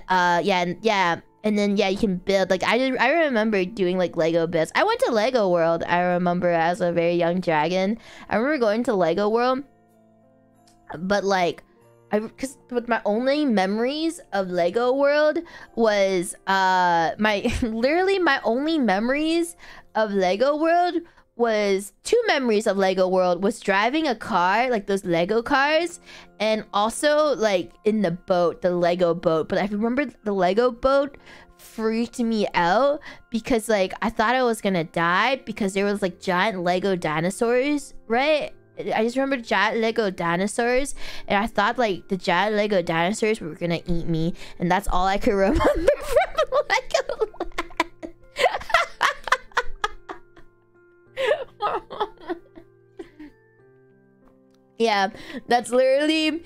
and then yeah, you can build like I remember doing like Lego builds. I went to Lego World. I remember as a very young dragon. I remember going to Lego World, but like but my only memories of Lego World was my only memories of Lego World was two memories of Lego World was driving a car, like those Lego cars, and also like in the boat, the Lego boat. But I remember the Lego boat freaked me out because like I thought I was gonna die because there was like giant Lego dinosaurs, right? I just remember giant Lego dinosaurs, and I thought like the giant Lego dinosaurs were gonna eat me, and that's all I could remember from Lego Land. Yeah, that's literally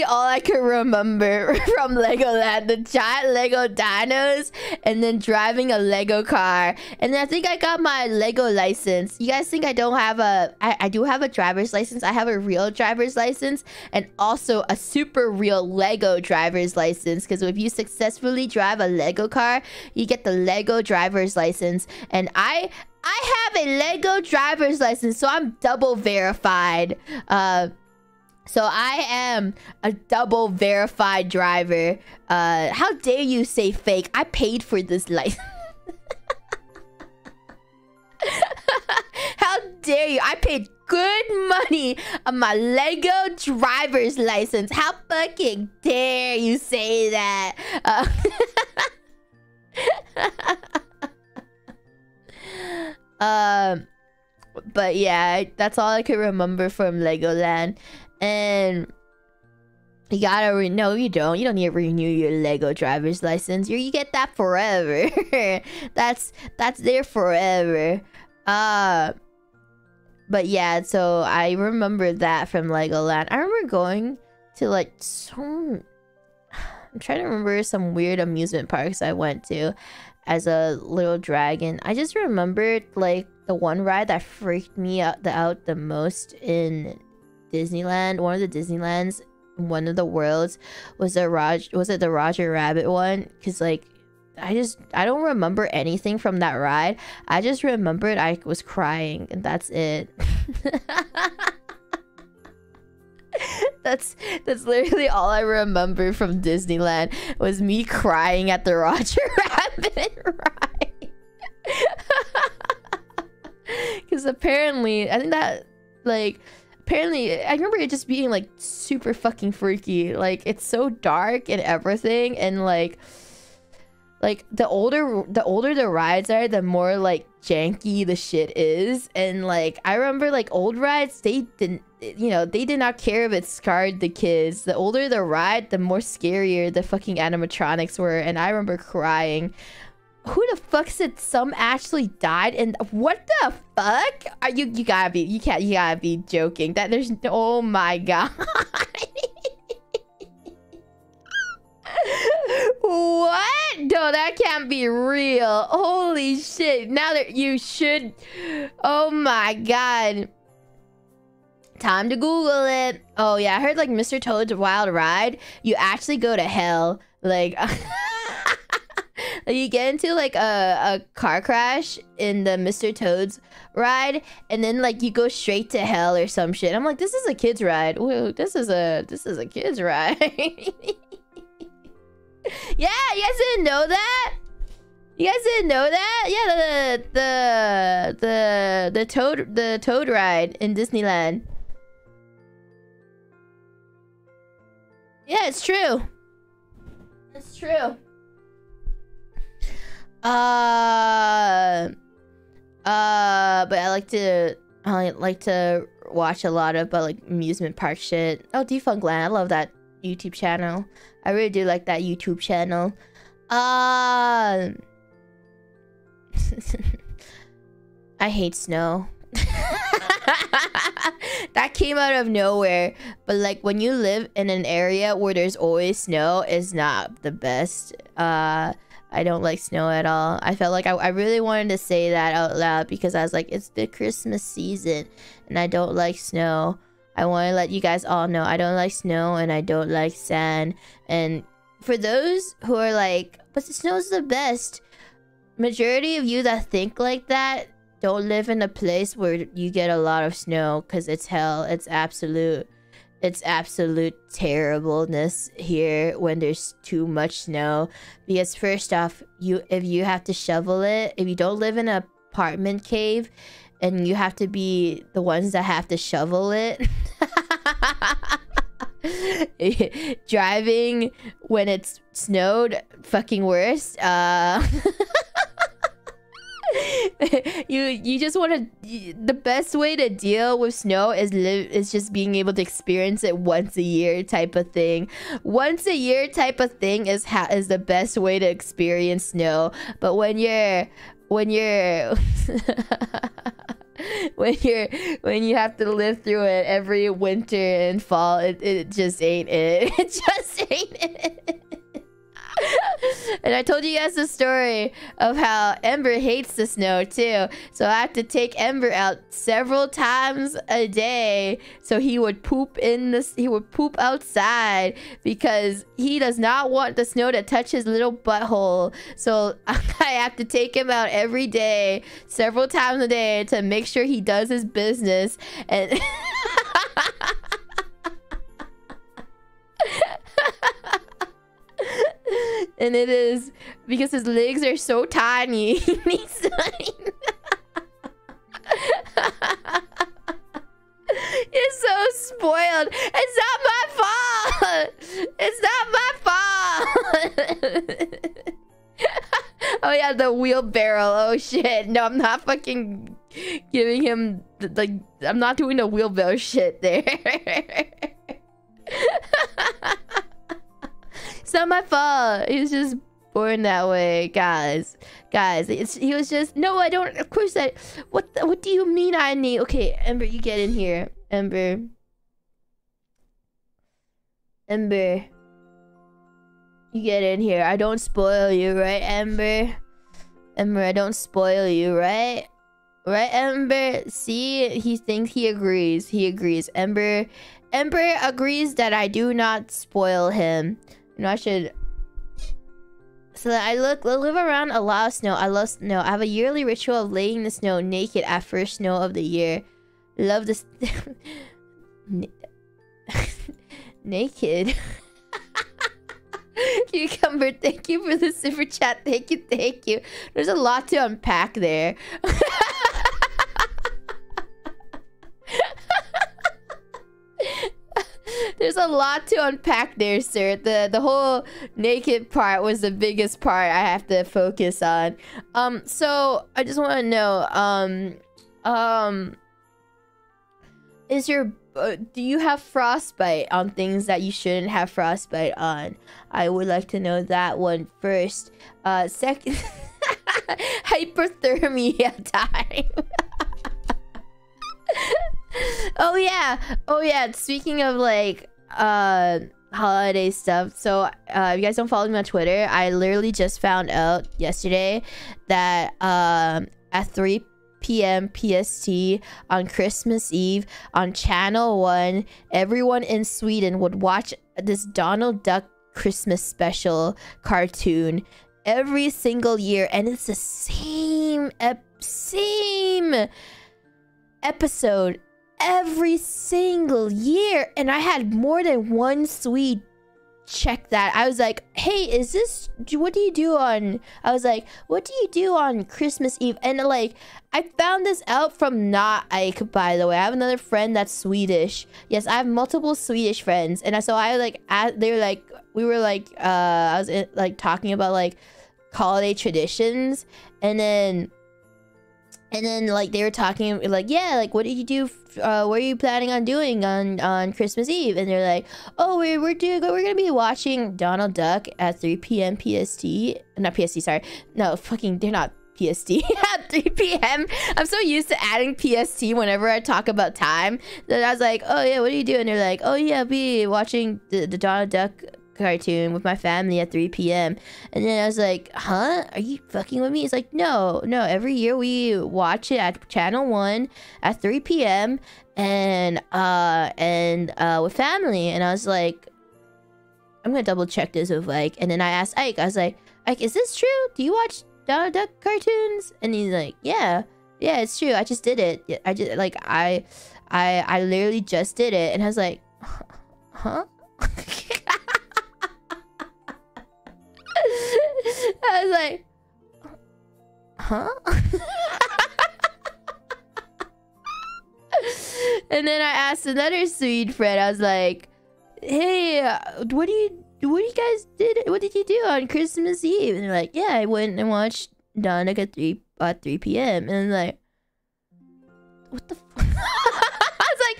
all I can remember from Legoland. The giant Lego dinos, and then driving a Lego car. And then I think I got my Lego license. You guys think I don't have I do have a driver's license. I have a real driver's license and also a super real Lego driver's license. Because if you successfully drive a Lego car, you get the Lego driver's license. And I have a Lego driver's license, so I'm double verified. So I am a double verified driver. How dare you say fake? I paid for this license. How dare you? I paid good money on my Lego driver's license. How fucking dare you say that? But yeah, that's all I could remember from Legoland. And you gotta no, you don't need to renew your Lego driver's license. You get that forever. that's there forever. But yeah, so I remember that from Legoland. I remember going to like I'm trying to remember some weird amusement parks I went to as a little dragon. I just remembered like the one ride that freaked me out the most in Disneyland. One of the Disneylands, one of the worlds was the Roger Rabbit one, because like I don't remember anything from that ride. I just remembered I was crying, and that's it. That's literally all I remember from Disneyland was me crying at the Roger Rabbit ride. Because apparently, I think that like I remember it just being like super fucking freaky. Like it's so dark and everything, and like the older the rides are, the more like janky the shit is. And like I remember like old rides, they did not care if it scarred the kids. The older the ride, the more scarier the fucking animatronics were, and I remember crying. Who the fuck said some actually died? And what the fuck? Are you gotta be joking. That there's, oh my god. What? No, that can't be real. Holy shit. Now that you should, oh my god. Time to Google it. Oh yeah, I heard like Mr. Toad's Wild Ride, you actually go to hell. Like you get into like a car crash in the Mr. Toad's ride, and then like you go straight to hell or some shit. I'm like, this is a kid's ride. Whoa, this is a kid's ride. Yeah, you guys didn't know that? You guys didn't know that? Yeah, the Toad ride in Disneyland. Yeah, it's true. It's true. But I like to watch a lot of like amusement park shit. Oh, Defunct Land, I love that YouTube channel. I really do like that YouTube channel. I hate snow. That came out of nowhere, but like when you live in an area where there's always snow is not the best. I don't like snow at all. I felt like I really wanted to say that out loud because I was like, it's the Christmas season and I don't like snow. I want to let you guys all know I don't like snow and I don't like sand. And for those who are like, but the snow's the best, majority of you that think like that don't live in a place where you get a lot of snow, because it's hell. It's absolute terribleness here when there's too much snow. Because first off, if you have to shovel it, if you don't live in an apartment cave and you have to be the ones that have to shovel it, driving when it's snowed, fucking worst. You just want to, the best way to deal with snow is just being able to experience it once a year type of thing. Once a year type of thing is the best way to experience snow. But when you have to live through it every winter and fall, it just ain't it. It just ain't it. And I told you guys the story of how Ember hates the snow too. So I have to take Ember out several times a day so he would poop outside because he does not want the snow to touch his little butthole. So I have to take him out every day, several times a day, to make sure he does his business. And and it is because his legs are so tiny. He needs to... You're so spoiled. It's not my fault. It's not my fault. Oh yeah, the wheelbarrow. Oh shit. No, I'm not fucking giving him like, I'm not doing the wheelbarrow shit there. It's not my fault. He was just born that way, guys. He was just... No, I don't... Of course I... What do you mean I need... Okay, Ember, you get in here. Ember. You get in here. I don't spoil you, right, Ember? I don't spoil you, right? Right, Ember? See? He thinks he agrees. Ember agrees that I do not spoil him. You know, I should... So I live around a lot of snow. I love snow. I have a yearly ritual of laying the snow naked at first snow of the year. Love this... Naked. Cucumber, thank you for the super chat. Thank you. There's a lot to unpack there. There's a lot to unpack there, sir. The whole naked part was the biggest part I have to focus on. So I just want to know, is your do you have frostbite on things that you shouldn't have frostbite on? I would like to know that one first. Second, hyperthermia time. Oh yeah, speaking of like holiday stuff, so if you guys don't follow me on Twitter, I literally just found out yesterday that at 3 p.m. PST on Christmas Eve on Channel 1, everyone in Sweden would watch this Donald Duck Christmas special cartoon every single year, and it's the same episode every single year. And I had more than one Swede check that. I was like, hey, what do you do on... I was like, what do you do on Christmas Eve? And like, I found this out from Not Ike, by the way. I have another friend that's Swedish. Yes, I have multiple Swedish friends. And so I like, they were like, we were like, I was like talking about like holiday traditions. And then like they were talking like, yeah, like what did you do, what are you planning on doing on Christmas Eve? And they're like, oh, we're gonna be watching Donald Duck at 3 p.m. PST. Not PST, sorry, no, fucking, they're not PST. At 3 p.m. I'm so used to adding PST whenever I talk about time that I was like, oh yeah, what are you doing? They're like, oh yeah, I'll be watching the Donald Duck cartoon with my family at 3 p.m. And then I was like, huh? Are you fucking with me? He's like, no, every year we watch it at channel 1 at 3 p.m. and with family. And I was like, I'm gonna double check this with Ike. And then I asked Ike, I was like, Ike, is this true? Do you watch Donald Duck cartoons? And he's like, yeah, it's true, I just did it. I just like I literally just did it. And I was like, huh? I was like, huh? And then I asked another Swede friend, I was like, hey, what did you do on Christmas Eve? And they're like, yeah, I went and watched Donald at 3 p.m. And I'm like, what the fuck? I was like,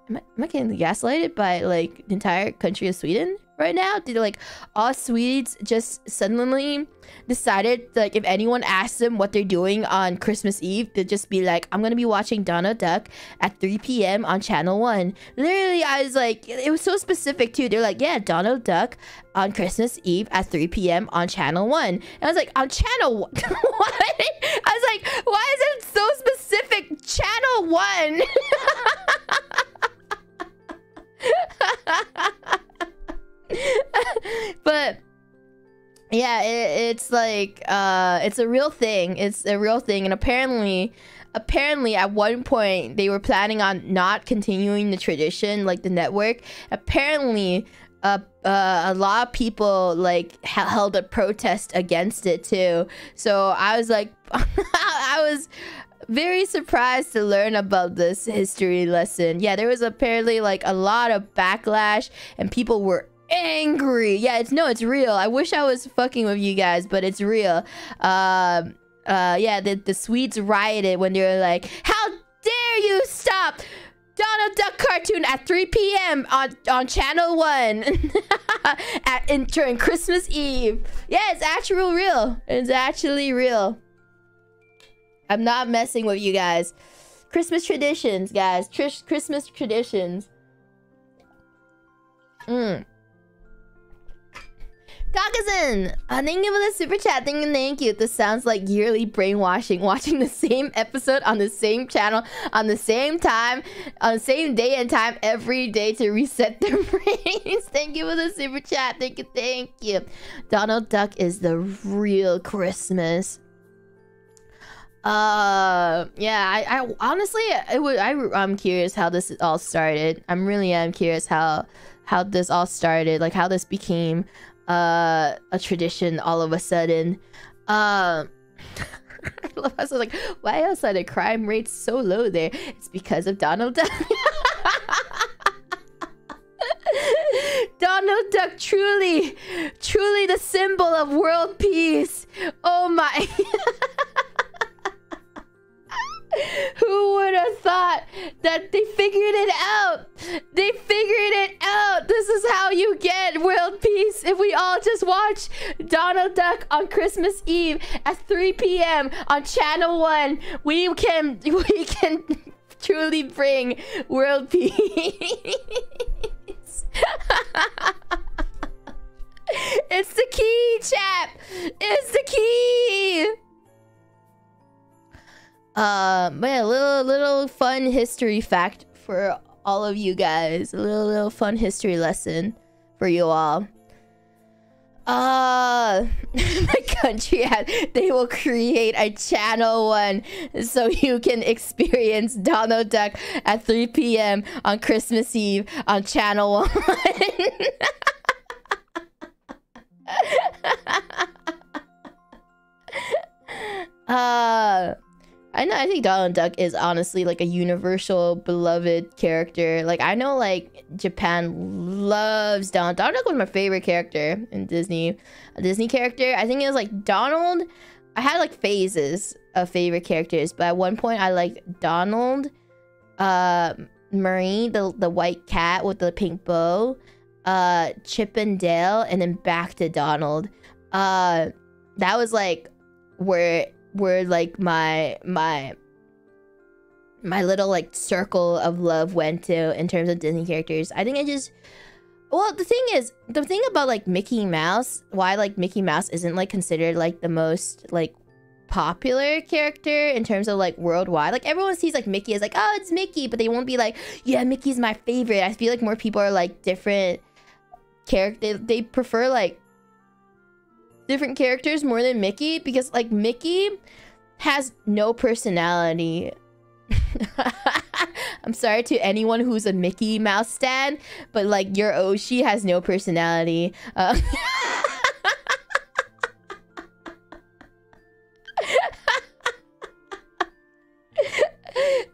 am I getting gaslighted by like the entire country of Sweden right now? Did like all Swedes just suddenly decided like if anyone asks them what they're doing on Christmas Eve, they'd just be like, I'm gonna be watching Donald Duck at 3 p.m. on channel 1. Literally, I was like, it was so specific too. They're like, yeah, Donald Duck on Christmas Eve at 3 p.m. on channel 1. And I was like, on channel 1? What? I was like, why is it so specific? Channel 1? But yeah, it's like it's a real thing. It's a real thing. And apparently at one point they were planning on not continuing the tradition, like the network. Apparently a lot of people like held a protest against it too. So I was like, I was very surprised to learn about this history lesson. Yeah, there was apparently like a lot of backlash and people were angry. Yeah, it's real. I wish I was fucking with you guys, but it's real. Yeah, the Swedes rioted when they were like, how dare you stop Donald Duck cartoon at 3 p.m. on channel 1 during Christmas Eve. Yeah, it's actually real. It's actually real. I'm not messing with you guys. Christmas traditions, guys. Christmas traditions. Kakazen! Thank you for the super chat. Thank you. This sounds like yearly brainwashing. Watching the same episode on the same channel, on the same time, on the same day and time every day to reset their brains. Thank you for the super chat. Thank you. Donald Duck is the real Christmas. Yeah, I honestly, I'm curious how this all started. I really am curious how this all started, like how this became a tradition all of a sudden. I love how I was like, why else are the crime rates so low there? It's because of Donald Duck. Donald Duck, truly the symbol of world peace. Oh my. Who would have thought that they figured it out? They figured it out. This is how you get world peace. If we all just watch Donald Duck on Christmas Eve at 3 p.m. on channel 1, we can truly bring world peace. It's the key, chat. It's the key. But yeah, little fun history fact for all of you guys. A little fun history lesson for you all. My country they will create a channel 1 so you can experience Donald Duck at 3 p.m. on Christmas Eve on channel 1. I know, I think Donald Duck is honestly like a universal beloved character. Like, I know like Japan loves Donald. Donald Duck was my favorite character in Disney. A Disney character. I think it was like Donald. I had like phases of favorite characters, but at one point I liked Donald, Marie, the white cat with the pink bow, Chip and Dale, and then back to Donald. That was like where like my little like circle of love went to in terms of Disney characters. I think I just, well, the thing about like Mickey Mouse, why like Mickey Mouse isn't like considered like the most like popular character in terms of like worldwide. Like everyone sees like Mickey as like, oh, it's Mickey, but they won't be like, yeah, Mickey's my favorite. I feel like more people are like different character. They prefer like different characters more than Mickey, because like Mickey has no personality. I'm sorry to anyone who's a Mickey Mouse stan, but like your Oshi has no personality.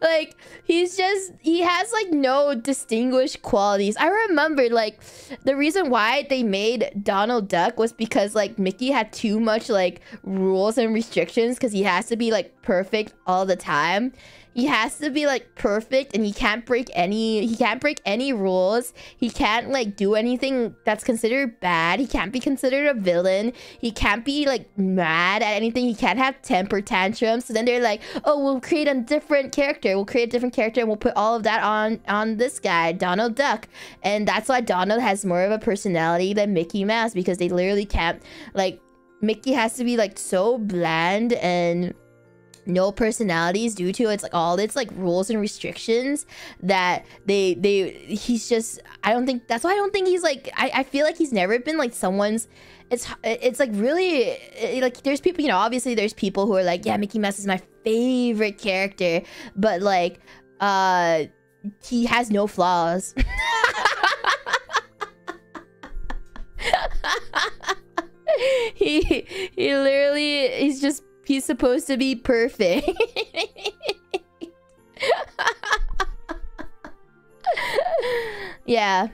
Like he has like no distinguished qualities. I remember like the reason why they made Donald Duck was because like Mickey had too much like rules and restrictions, because he has to be like perfect all the time. He has to be like perfect, and he can't break any rules. He can't like do anything that's considered bad. He can't be considered a villain. He can't be like mad at anything. He can't have temper tantrums. So then they're like, oh, we'll create a different character. We'll create a different character and we'll put all of that on this guy, Donald Duck. And that's why Donald has more of a personality than Mickey Mouse, because they literally can't, like, Mickey has to be like so bland and no personalities due to it's like all its like rules and restrictions that he's just, I don't think, that's why I don't think he's like, I feel like he's never been like someone's, it's like really like, there's people, you know, obviously there's people who are like, yeah, Mickey Mouse is my favorite character, but like he has no flaws. he literally, he's supposed to be perfect. Yeah.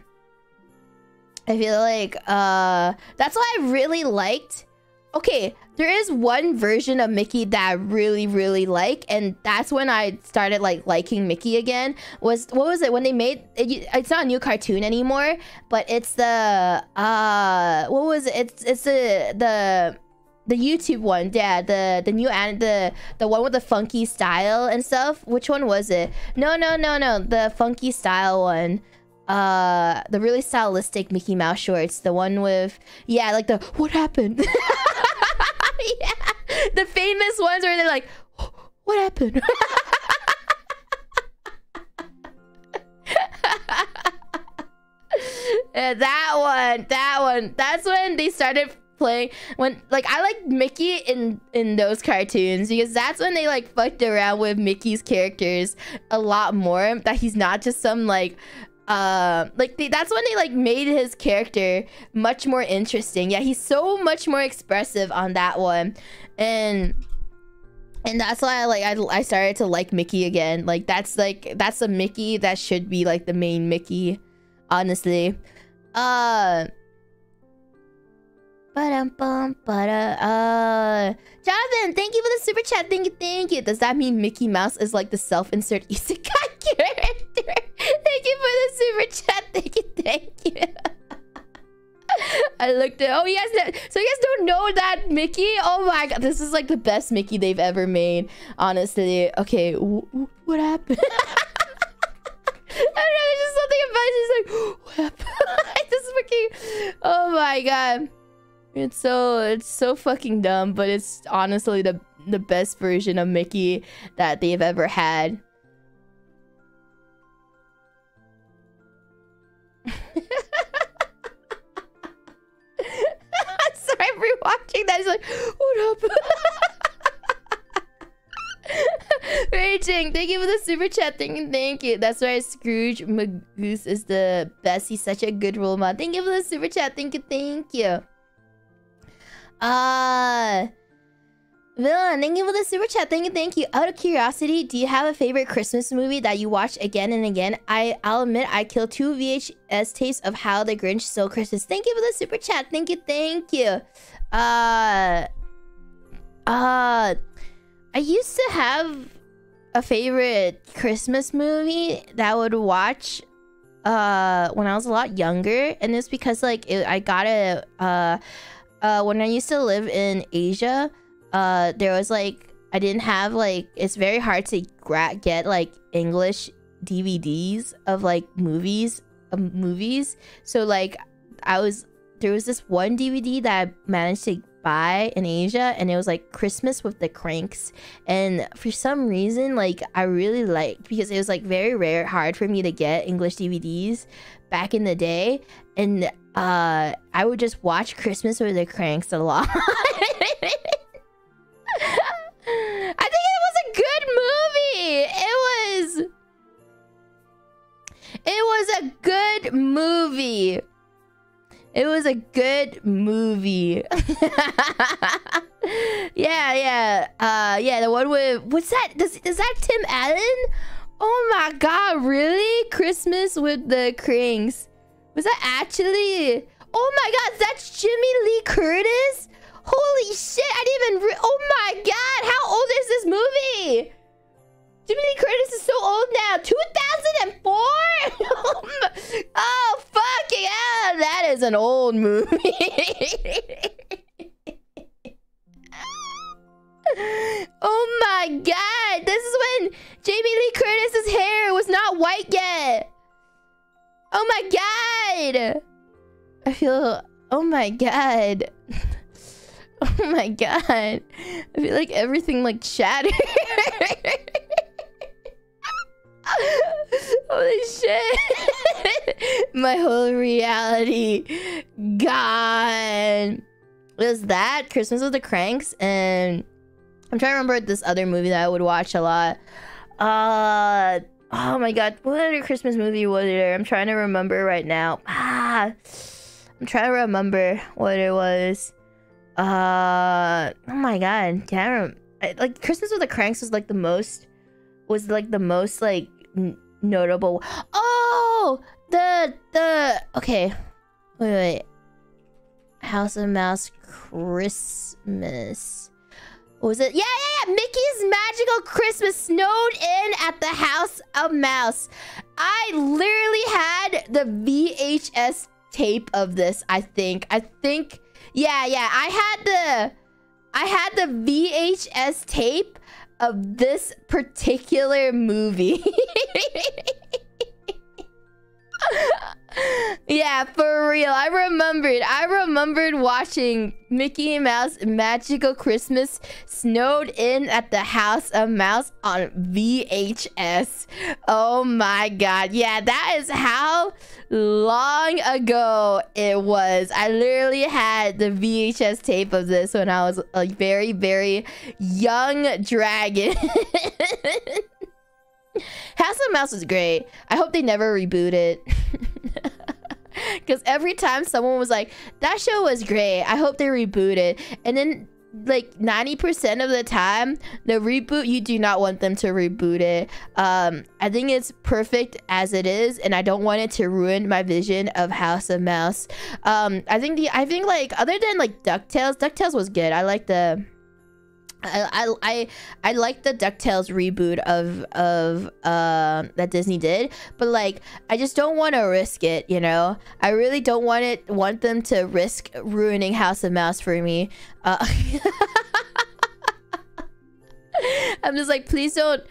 I feel like that's why I really liked, okay, there is one version of Mickey that I really like, and that's when I started like liking Mickey again. What was it when they made it? It's not a new cartoon anymore, but it's the what was it? It's the YouTube one, yeah, the new the one with the funky style and stuff. Which one was it? No, the funky style one. The really stylistic Mickey Mouse shorts. The one with, yeah, like the what happened? Yeah, the famous ones where they're like, what happened? Yeah, that one. That's when they started playing, when like I like Mickey in those cartoons, because that's when they like fucked around with Mickey's characters a lot more, that he's not just some like that's when they like made his character much more interesting. Yeah, he's so much more expressive on that one, and that's why I started to like Mickey again. Like that's a Mickey that should be like the main Mickey, honestly. Jonathan, thank you for the super chat. Thank you. Does that mean Mickey Mouse is like the self-insert isekai character? Thank you for the super chat. Thank you. I looked at, oh, you guys, so you guys don't know that Mickey? Oh my god, this is like the best Mickey they've ever made, honestly. Okay, what happened? I don't know, there's just something about it. She's like, what happened? This is fucking, oh my god. It's so fucking dumb, but it's honestly the best version of Mickey that they've ever had. Sorry for watching that. He's like, what happened? Raging, thank you for the super chat. Thank you. That's right, Scrooge McGoose is the best. He's such a good role model. Thank you for the super chat. Thank you. Villain, thank you for the super chat. Thank you. Out of curiosity, do you have a favorite Christmas movie that you watch again and again? I'll admit I killed 2 VHS tapes of How the Grinch Stole Christmas. Thank you for the super chat. Thank you. I used to have a favorite Christmas movie that I would watch when I was a lot younger, and it's because like I got it when I used to live in Asia. There was like I didn't have like it's very hard to get like English DVDs of like movies. So like there was this one DVD that I managed to buy in Asia, and it was like Christmas with the Cranks, and for some reason like I really liked, because it was like very hard for me to get English DVDs back in the day, and I would just watch Christmas with the Cranks a lot. I think it was a good movie. It was a good movie. It was a good movie. Yeah, the one with, what's that? Is that Tim Allen? Oh my god, really? Christmas with the Cranks. Was that actually? Oh my god, that's Jimmy Lee Curtis? Holy shit, I didn't even oh my god, how old is this movie? Jimmy Lee Curtis is so old now. 2004? Oh, fucking hell. That is an old movie. Oh my god. This is when Jamie Lee Curtis's hair was not white yet. Oh my god. I feel... Oh my god. Oh my god. I feel like everything like shattered. Holy shit. My whole reality gone. It was that Christmas with the Cranks, and I'm trying to remember this other movie that I would watch a lot. Oh my god, what other Christmas movie was there? I'm trying to remember right now. I'm trying to remember what it was. Oh my god, can't remember. Like Christmas with the Cranks was like the most like notable. Oh, okay, wait. House of Mouse Christmas. What was it? Yeah. Mickey's Magical Christmas snowed in at the House of Mouse. I literally had the VHS tape of this. I think. Yeah. I had the VHS tape of this particular movie. Yeah, for real. I remembered watching Mickey Mouse Magical Christmas snowed in at the House of Mouse on VHS. Oh my god. Yeah, that is how long ago it was. I literally had the VHS tape of this when I was a very, very young dragon. House of Mouse was great. I hope they never reboot it. Because every time someone was like, that show was great, I hope they reboot it. And then like 90% of the time, the reboot, you do not want them to reboot it. I think it's perfect as it is, and I don't want it to ruin my vision of House of Mouse. I think like other than like DuckTales was good. I like the I like the DuckTales reboot of that Disney did, but like I just don't want to risk it, you know. I really don't want them to risk ruining House of Mouse for me. I'm just like, please don't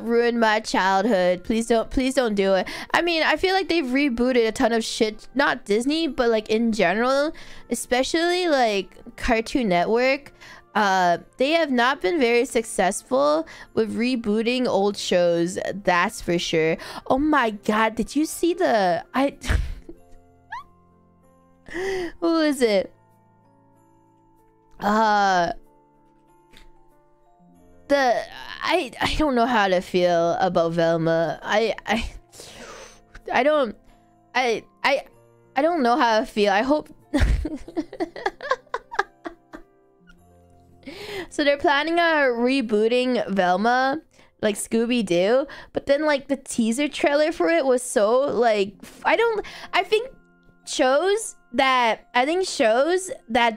ruin my childhood. Please don't do it. I mean, I feel like they've rebooted a ton of shit, not Disney, but like in general, especially like Cartoon Network. They have not been very successful with rebooting old shows, that's for sure. Oh my god, did you see the what was it? I don't know how to feel about Velma. I don't know how to feel. I hope So they're planning on rebooting Velma, like Scooby-Doo, but then like the teaser trailer for it was so like I think shows that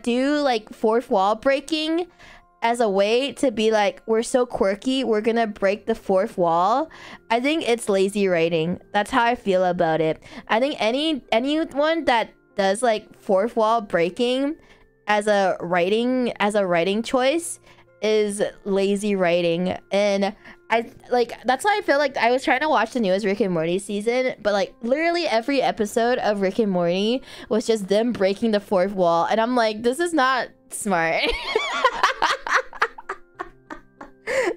do like fourth wall breaking as a way to be like, we're so quirky, we're gonna break the fourth wall, I think it's lazy writing. That's how I feel about it. I think anyone that does like fourth wall breaking as a writing choice is lazy writing. And that's why I feel like I was trying to watch the newest Rick and Morty season, but like literally every episode of Rick and Morty was just them breaking the fourth wall, and I'm like, this is not smart.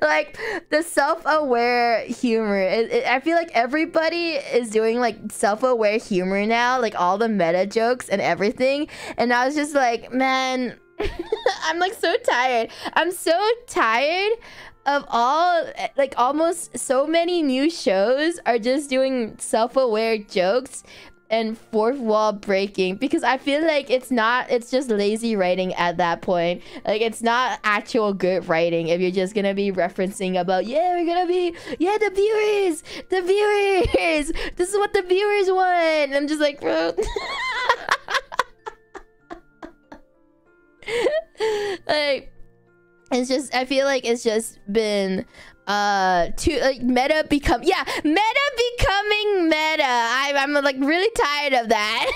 Like the self-aware humor, I feel like everybody is doing like self-aware humor now, like all the meta jokes and everything, and I was just like, man, I'm like so tired. I'm so tired of almost so many new shows are just doing self-aware jokes and fourth wall breaking, because I feel like it's just lazy writing at that point. Like it's not actual good writing if you're just gonna be referencing about, the viewers, this is what the viewers want. I'm just like, bro. Like it's just, I feel like it's just been too like meta becoming meta. I'm like really tired of that.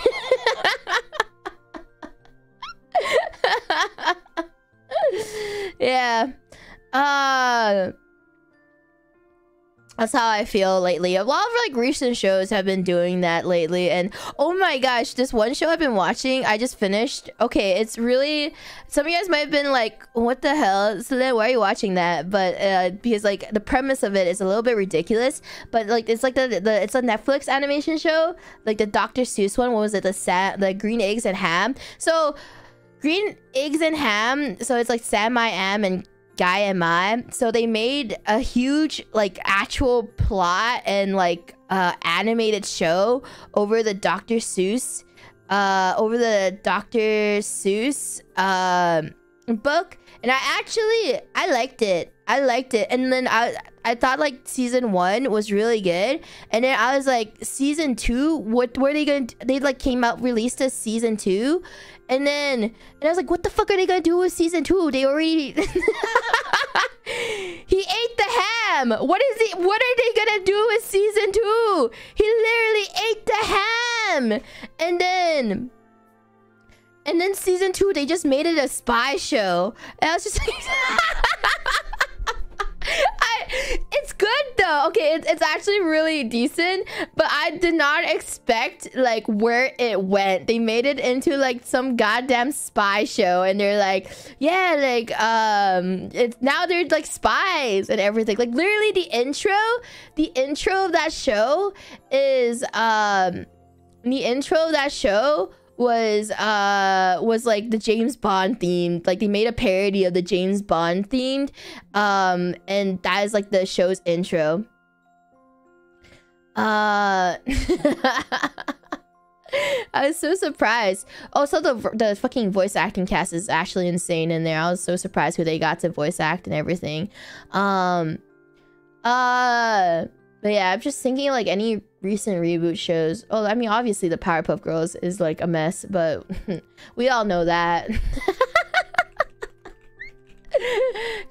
Yeah. That's how I feel lately. A lot of like recent shows have been doing that lately, and oh my gosh, this one show I've been watching, I just finished. Okay, it's really, some of you guys might have been like, what the hell, Selen, why are you watching that? But because like the premise of it is a little bit ridiculous, but like it's like it's a Netflix animation show, like the Dr. Seuss one. What was it? The green eggs and ham. So green eggs and ham, so it's like Sam, I am, and Guy and I. So they made a huge like actual plot and like animated show over the Dr. Seuss book, and I liked it. And then I thought like season 1 was really good, and then I was like, season 2, what were they gonna, they like released a season 2, and I was like, what the fuck are they gonna do with season 2? They already he ate the ham. What are they gonna do with season 2? He literally ate the ham. And then season 2, they just made it a spy show. And I was just like, it's good though. Okay, it's actually really decent, but I did not expect like where it went. They made it into like some goddamn spy show, and they're like, yeah, like it's now they're like spies and everything. Like literally the intro of that show is was like the James Bond themed. Like they made a parody of the James Bond themed, and that is like the show's intro. I was so surprised. Also, the fucking voice acting cast is actually insane in there. I was so surprised who they got to voice act and everything. But yeah, I'm just thinking like any recent reboot shows. Oh, I mean, obviously the Powerpuff Girls is like a mess, but we all know that.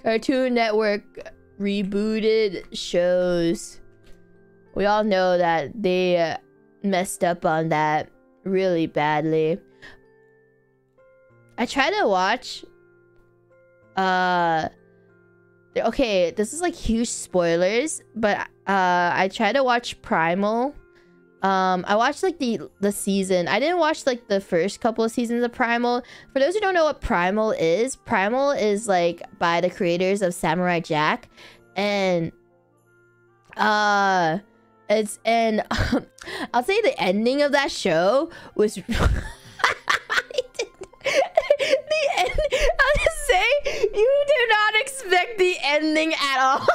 Cartoon Network rebooted shows. We all know that they messed up on that really badly. I tried to watch okay, this is like huge spoilers, but I tried to watch Primal. I watched like the season. I didn't watch like the first couple of seasons of Primal. For those who don't know what Primal is like by the creators of Samurai Jack, and I'll say the ending of that show was I'll just say, you do not expect the ending at all.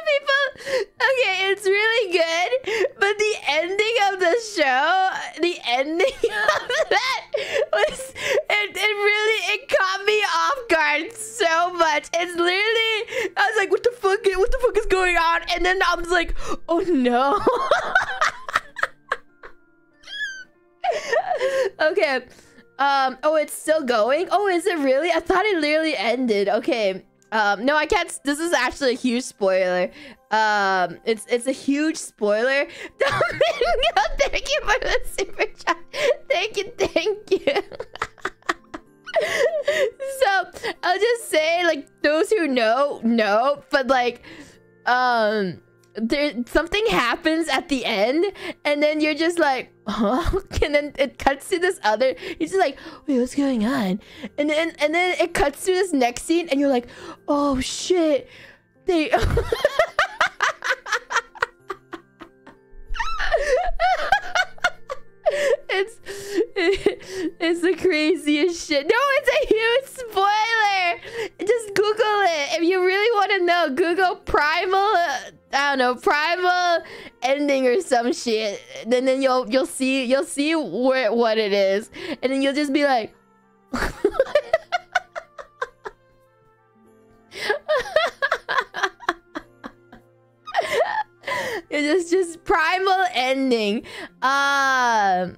People, okay, it's really good, but the ending of the show, the ending of that was, it much. It's literally, I was like, what the fuck is going on? And then I was like, oh no. Okay. Oh, it's still going? Oh, is it really? I thought it literally ended. Okay. No, I can't. This is actually a huge spoiler. It's a huge spoiler. Domingo, thank you for the super chat. Thank you. So I'll just say, like, those who know, but like, there something happens at the end, and then you're just like, huh? And then it cuts to this other. You're just like, wait, what's going on? And then it cuts to this next scene, and you're like, oh shit, they. It's the craziest shit. No, it's a huge spoiler. Just Google it if you really want to know. Google primal. I don't know, primal ending or some shit. Then you'll see what it is, and then you'll just be like. It's just primal ending. Alright,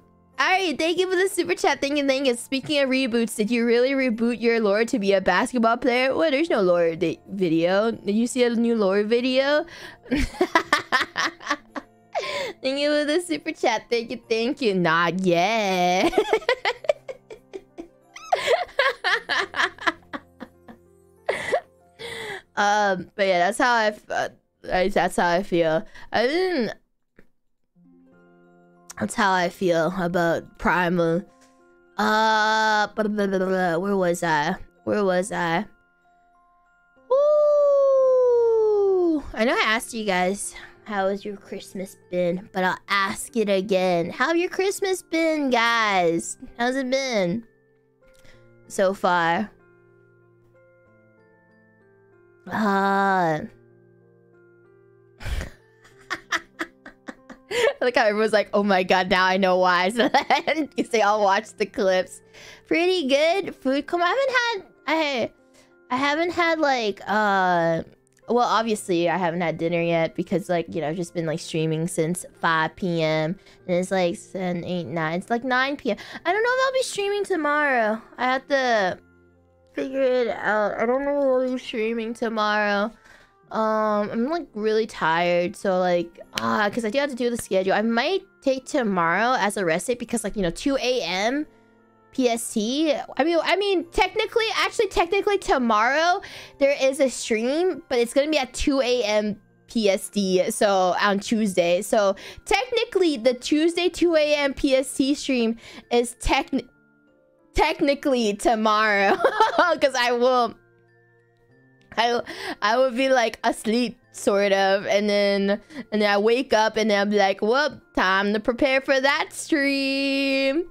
thank you for the super chat. Thank you. Speaking of reboots, did you really reboot your lore to be a basketball player? Well, there's no lore video. Did you see a new lore video? Thank you for the super chat. Thank you. Not yet. But yeah, that's how I feel. That's how I feel about primal. Where was I? Ooh, I know I asked you guys how has your Christmas been, but I'll ask it again. How have your Christmas been, guys? How's it been so far? Like how everyone's like, oh my god, now I know why. So because they all watched the clips. Pretty good food. Come, I haven't had like well, obviously I haven't had dinner yet because, like, you know, I've just been like streaming since 5 p.m. and it's like 7, 8, 9. It's like 9 p.m. I don't know if I'll be streaming tomorrow. I have to figure it out. I don't know if I'll be streaming tomorrow. I'm like really tired, so like because I do have to do the schedule. I might take tomorrow as a rest day because, like, you know, 2 a.m. PST. I mean technically tomorrow there is a stream, but it's gonna be at 2 a.m. PST, so on Tuesday. So technically the Tuesday 2 a.m. PST stream is technically tomorrow because I will be like asleep sort of, and then I wake up and then I'll be like, whoop, time to prepare for that stream.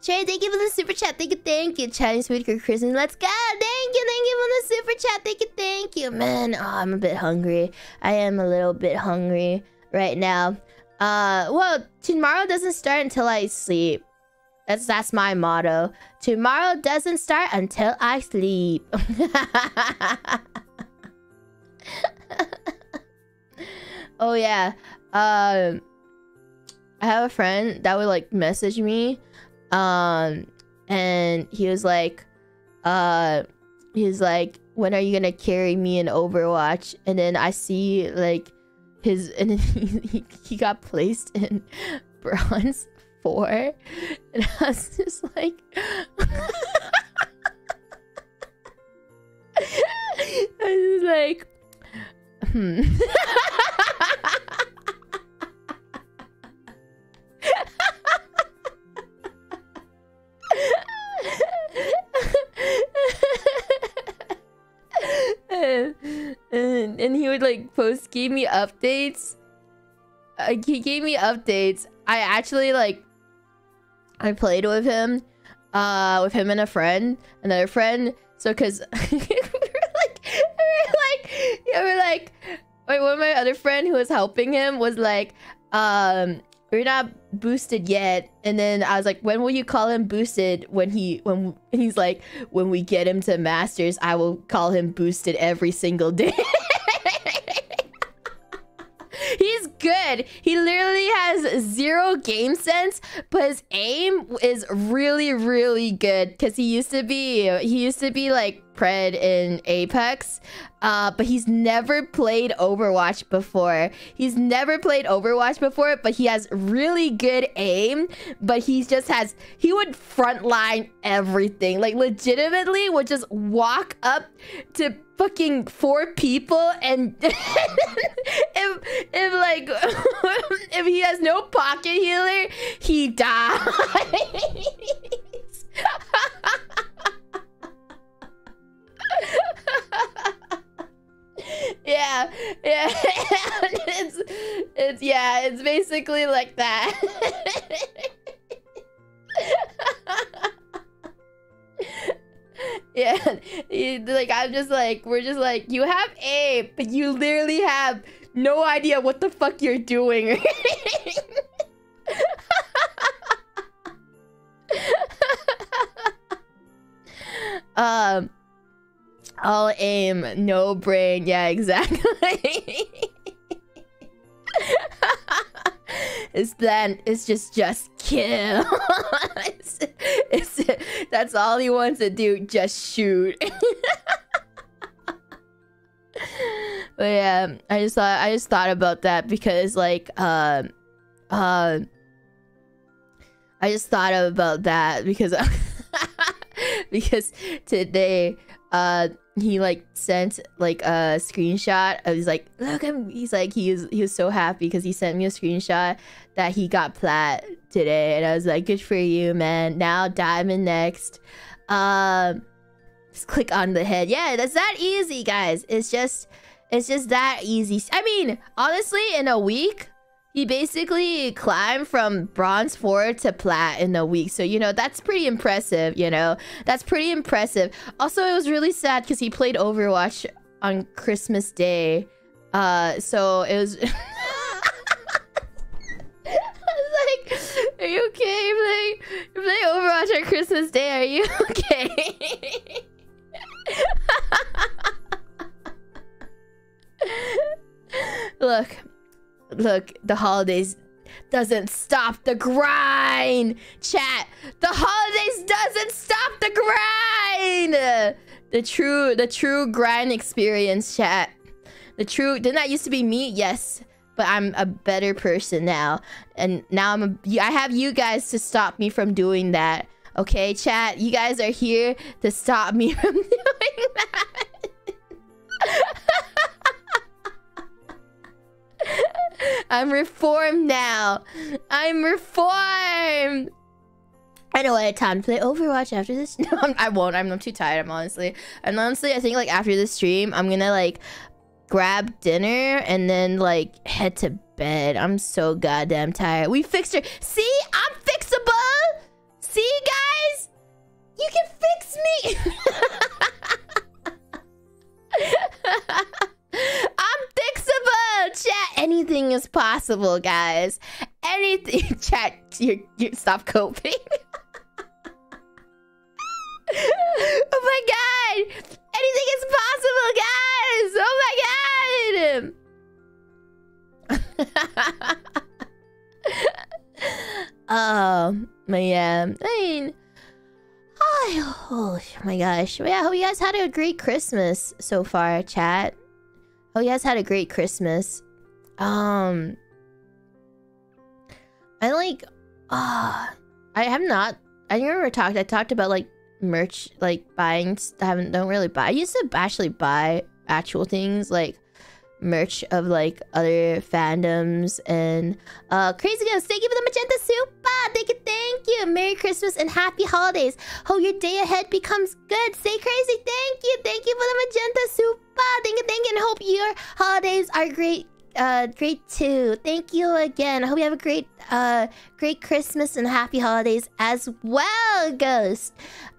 Shay, thank you for the super chat. Thank you. Chinese food for Christmas. Let's go. Thank you for the super chat. Thank you, man. Oh, I'm a bit hungry. I am a little bit hungry right now. Well, tomorrow doesn't start until I sleep. That's my motto. Tomorrow doesn't start until I sleep. Oh yeah. I have a friend that would like message me, and he was like, when are you gonna carry me in Overwatch? And then I see like his, and then he got placed in bronze 4, and I was just like, I was like, and he would like gave me updates. He gave me updates. I actually like, I played with him and a friend, another friend. So cause we were like, wait, one of my other friend who was helping him was like, we boosted yet. And then I was like, when will you call him boosted? When he's like, when we get him to masters, I will call him boosted every single day. He's good. He literally has 0 game sense, but his aim is really, really good. Because he used to be like Pred in Apex, but he's never played Overwatch before. But he has really good aim. But he would frontline everything. Like legitimately would just walk up to fucking 4 people and if like if he has no pocket healer, he dies. yeah it's basically like that. Yeah, like I'm just like, we're just like, you have aim, but you literally have no idea what the fuck you're doing. All aim, no brain. Yeah, exactly. His plan is just kill. That's all he wants to do, just shoot. But yeah, I just thought about that because like I just thought about that because because today he like sent like a screenshot of, he's like, look, he's like, he was so happy because he sent me a screenshot that he got plat today, and I was like, good for you, man. Now diamond next. Just click on the head. Yeah, that's that easy, guys. It's just that easy. I mean, honestly, in a week he basically climbed from bronze 4 to plat in a week. So, you know, that's pretty impressive, you know? That's pretty impressive. Also, it was really sad because he played Overwatch on Christmas Day. So it was... I was like, are you okay? You play Overwatch on Christmas Day, are you okay? Look, the holidays doesn't stop the grind. Chat, the holidays doesn't stop the grind. The true grind experience, chat. Didn't that used to be me? Yes, but I'm a better person now, and now I have you guys to stop me from doing that. Okay, chat, you guys are here to stop me from doing that. I'm reformed now. I'm reformed. I know I had time to play Overwatch after this. No, I won't. I'm too tired. Honestly, I think like after this stream, I'm gonna like grab dinner and then like head to bed. I'm so goddamn tired. We fixed her. See, I'm fixable. See, guys, you can fix me. I'm fixable, chat. Anything is possible, guys. Anything. Chat, you stop coping. Oh my god, anything is possible, guys. Oh my god. Yeah, I mean, oh my gosh. Yeah, I hope you guys had a great Christmas so far, chat. Oh, you guys had a great Christmas. I talked about like merch, like buying. Don't really buy. I used to actually buy actual things like merch of like other fandoms and Crazy Ghost, thank you for the magenta super. Thank you. Merry Christmas and happy holidays. Hope your day ahead becomes good. Stay crazy. Thank you for the magenta super. Thank you, and hope your holidays are great. Great too. Thank you again. I hope you have a great Christmas and happy holidays as well, Ghost.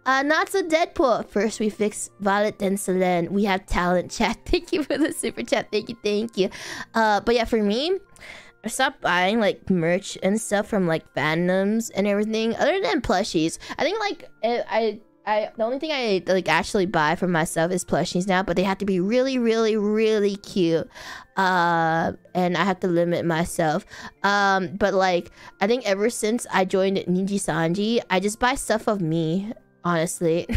Not so Deadpool. First we fix Violet, then Selen. We have talent, chat. Thank you for the super chat. Thank you. But yeah, for me, I stopped buying like merch and stuff from like fandoms and everything, other than plushies. I think like the only thing I like actually buy for myself is plushies now, but they have to be really, really, really cute. And I have to limit myself. But like I think ever since I joined NIJISANJI, I just buy stuff of me, honestly.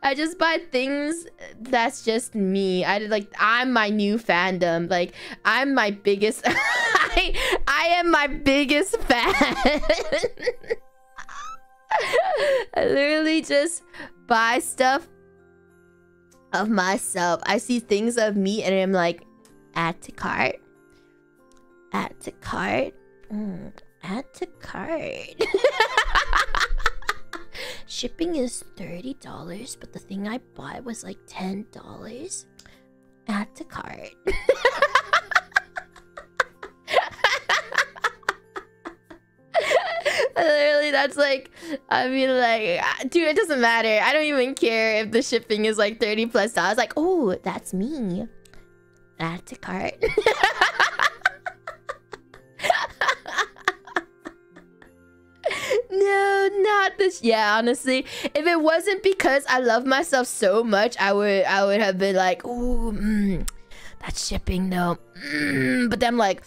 I just buy things that's just me. I'm my new fandom. Like, I'm my biggest I am my biggest fan. I literally just buy stuff of myself. I see things of me and I'm like, add to cart. Add to cart. Add to cart. Shipping is $30, but the thing I bought was like $10. Add to cart. Literally, that's like, I mean, like, dude, it doesn't matter. I don't even care if the shipping is like $30+. Like, oh, that's me. Add to cart. No, not this. Yeah, honestly, if it wasn't because I love myself so much, I would have been like, ooh, that's shipping though. But then I'm like,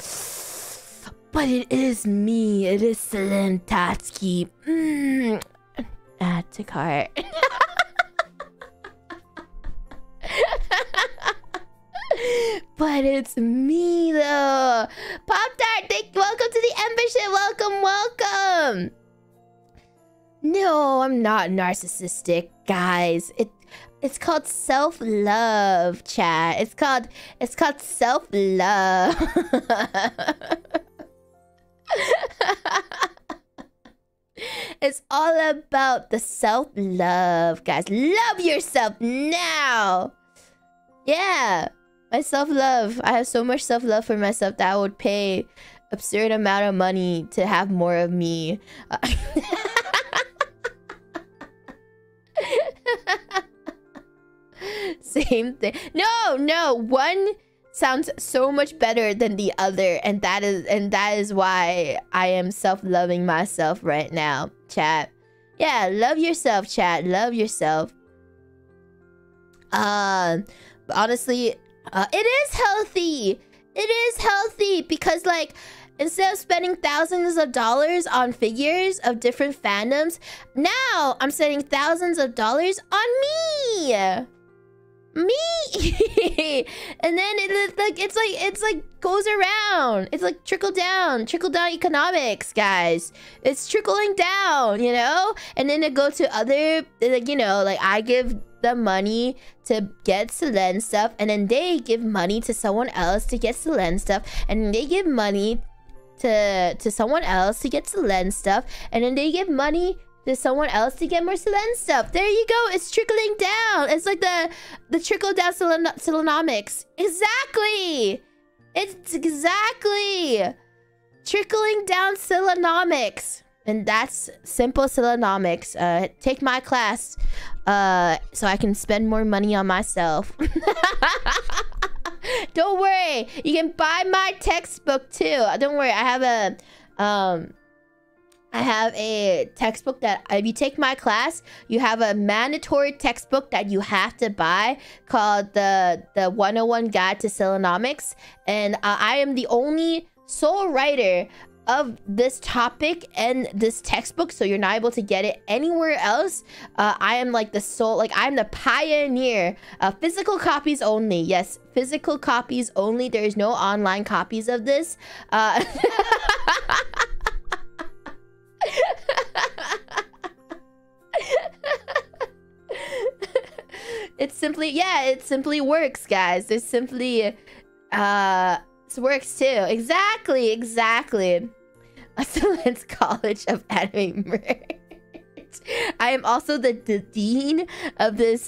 but it is me. It is Selen Tatsuki. Add to cart. But it's me though. Pop-Tart, welcome to the membership. Welcome, welcome. No, I'm not narcissistic, guys. It's called self-love, chat. It's called self-love. It's all about the self-love, guys. Love yourself now. Yeah, my self-love. I have so much self-love for myself that I would pay absurd amount of money to have more of me. Same thing. No, one sounds so much better than the other, and that is why I am self-loving myself right now, chat. Yeah, love yourself, chat. Love yourself. But honestly, it is healthy. It is healthy because, like, instead of spending thousands of dollars on figures of different fandoms, now I'm spending thousands of dollars on me. And then it's like goes around. It's like trickle down economics, guys. It's trickling down, you know. And then it go to other, like, you know, like I give the money to get Selen stuff, and then they give money to someone else to get Selen stuff, and then they give money to someone else to get Selen stuff, and then they give money to someone else to get more Selen stuff. There you go. It's trickling down. It's like the trickle down Selenomics. Exactly. It's exactly trickling down Selenomics. And that's simple Selenomics. Take my class so I can spend more money on myself. Don't worry. You can buy my textbook too. Don't worry. I have a textbook that if you take my class, you have a mandatory textbook that you have to buy called the 101 Guide to Selenomics. And I am the only sole writer of this topic and this textbook, so you're not able to get it anywhere else. I am like the sole, like I'm the pioneer. Physical copies only. Yes, physical copies only. There is no online copies of this. It's simply, yeah, it simply works, guys. It simply it works too. Exactly. Selen's College of Anime Merch. I am also the dean of this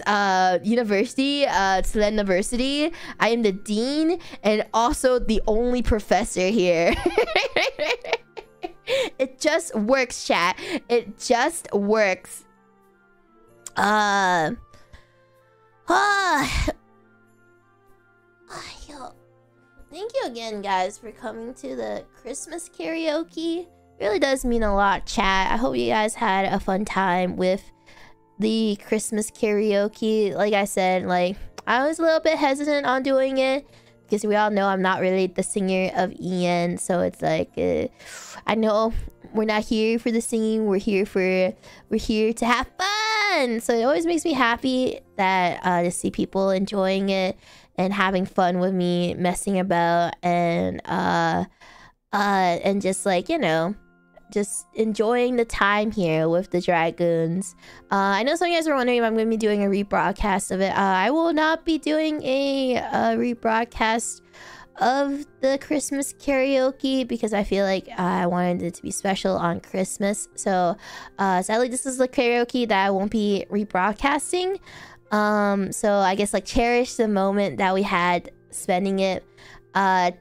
university, Selen University. I am the dean and also the only professor here. It just works, chat. It just works. Yo, thank you again, guys, for coming to the Christmas karaoke. Really does mean a lot, chat. I hope you guys had a fun time with the Christmas karaoke. Like I said, like, I was a little bit hesitant on doing it because we all know I'm not really the singer of EN. So it's like, I know we're not here for the singing. We're here to have fun. So it always makes me happy that to see people enjoying it and having fun with me, messing about, and just like, you know, just enjoying the time here with the Dragoons. I know some of you guys are wondering if I'm going to be doing a rebroadcast of it. I will not be doing a rebroadcast of the Christmas karaoke because I feel like I wanted it to be special on Christmas. So sadly, this is the karaoke that I won't be rebroadcasting. So I guess like cherish the moment that we had spending it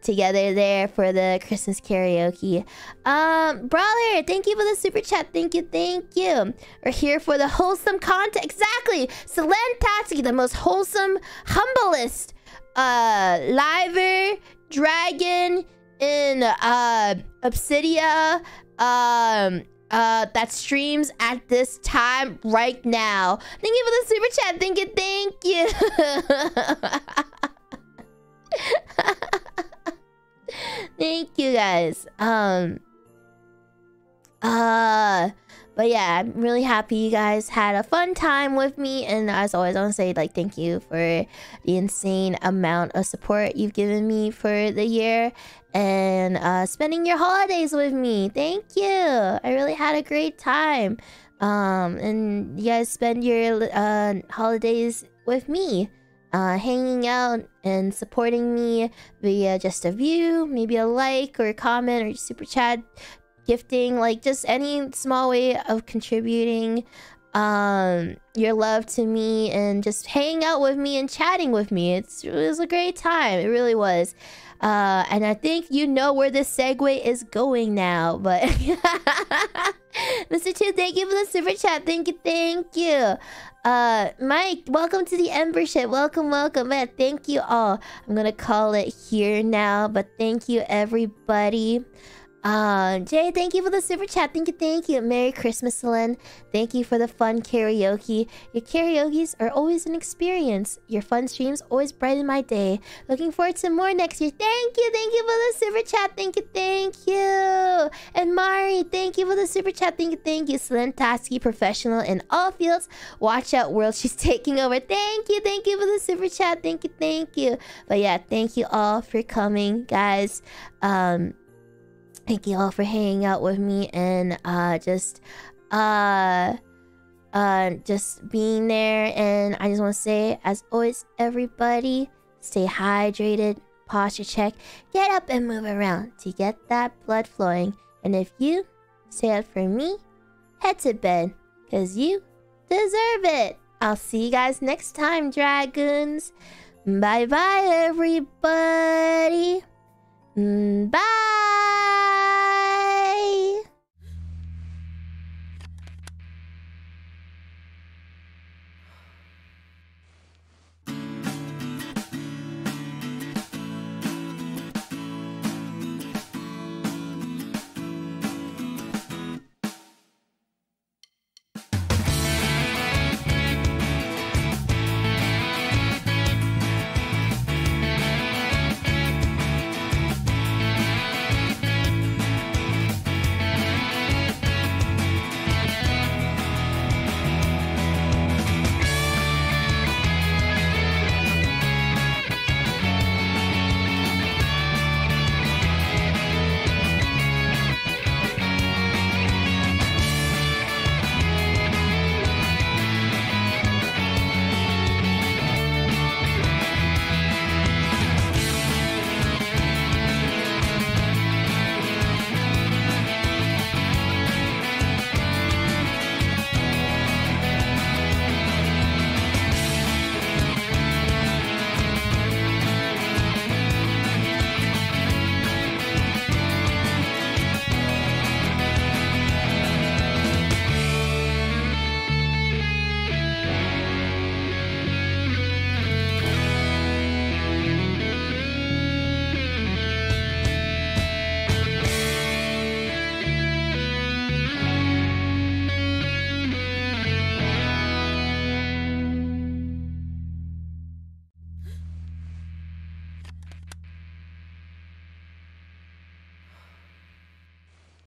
together there for the Christmas karaoke. Brawler, thank you for the super chat. Thank you. We're here for the wholesome content. Exactly. Selen Tatsuki, the most wholesome, humblest liver dragon in Obsidia that streams at this time right now. Thank you for the super chat. Thank you. Thank you, guys. But yeah, I'm really happy you guys had a fun time with me, and as always, I want to say like thank you for the insane amount of support you've given me for the year and spending your holidays with me. Thank you. I really had a great time. And you guys spend your holidays with me, hanging out and supporting me via just a view, maybe a like or a comment or super chat, gifting, like just any small way of contributing your love to me and just hanging out with me and chatting with me. It was a great time. It really was. And I think you know where this segue is going now, but Mr. 2, thank you for the super chat. Thank you. Mike, welcome to the membership. Welcome. Man, thank you all. I'm gonna call it here now, but thank you everybody. Jay, thank you for the super chat. Thank you. Merry Christmas, Selen. Thank you for the fun karaoke. Your karaoke's are always an experience. Your fun streams always brighten my day. Looking forward to more next year. Thank you for the super chat. Thank you. And Mari, thank you for the super chat. Thank you. Selen Tatsuki, professional in all fields. Watch out, world. She's taking over. Thank you for the super chat. Thank you. But yeah, thank you all for coming, guys. Thank you all for hanging out with me and just being there. And I just want to say, as always, everybody, stay hydrated, posture check, get up and move around to get that blood flowing. And if you stay up for me, head to bed, because you deserve it. I'll see you guys next time, Dragoons. Bye-bye, everybody.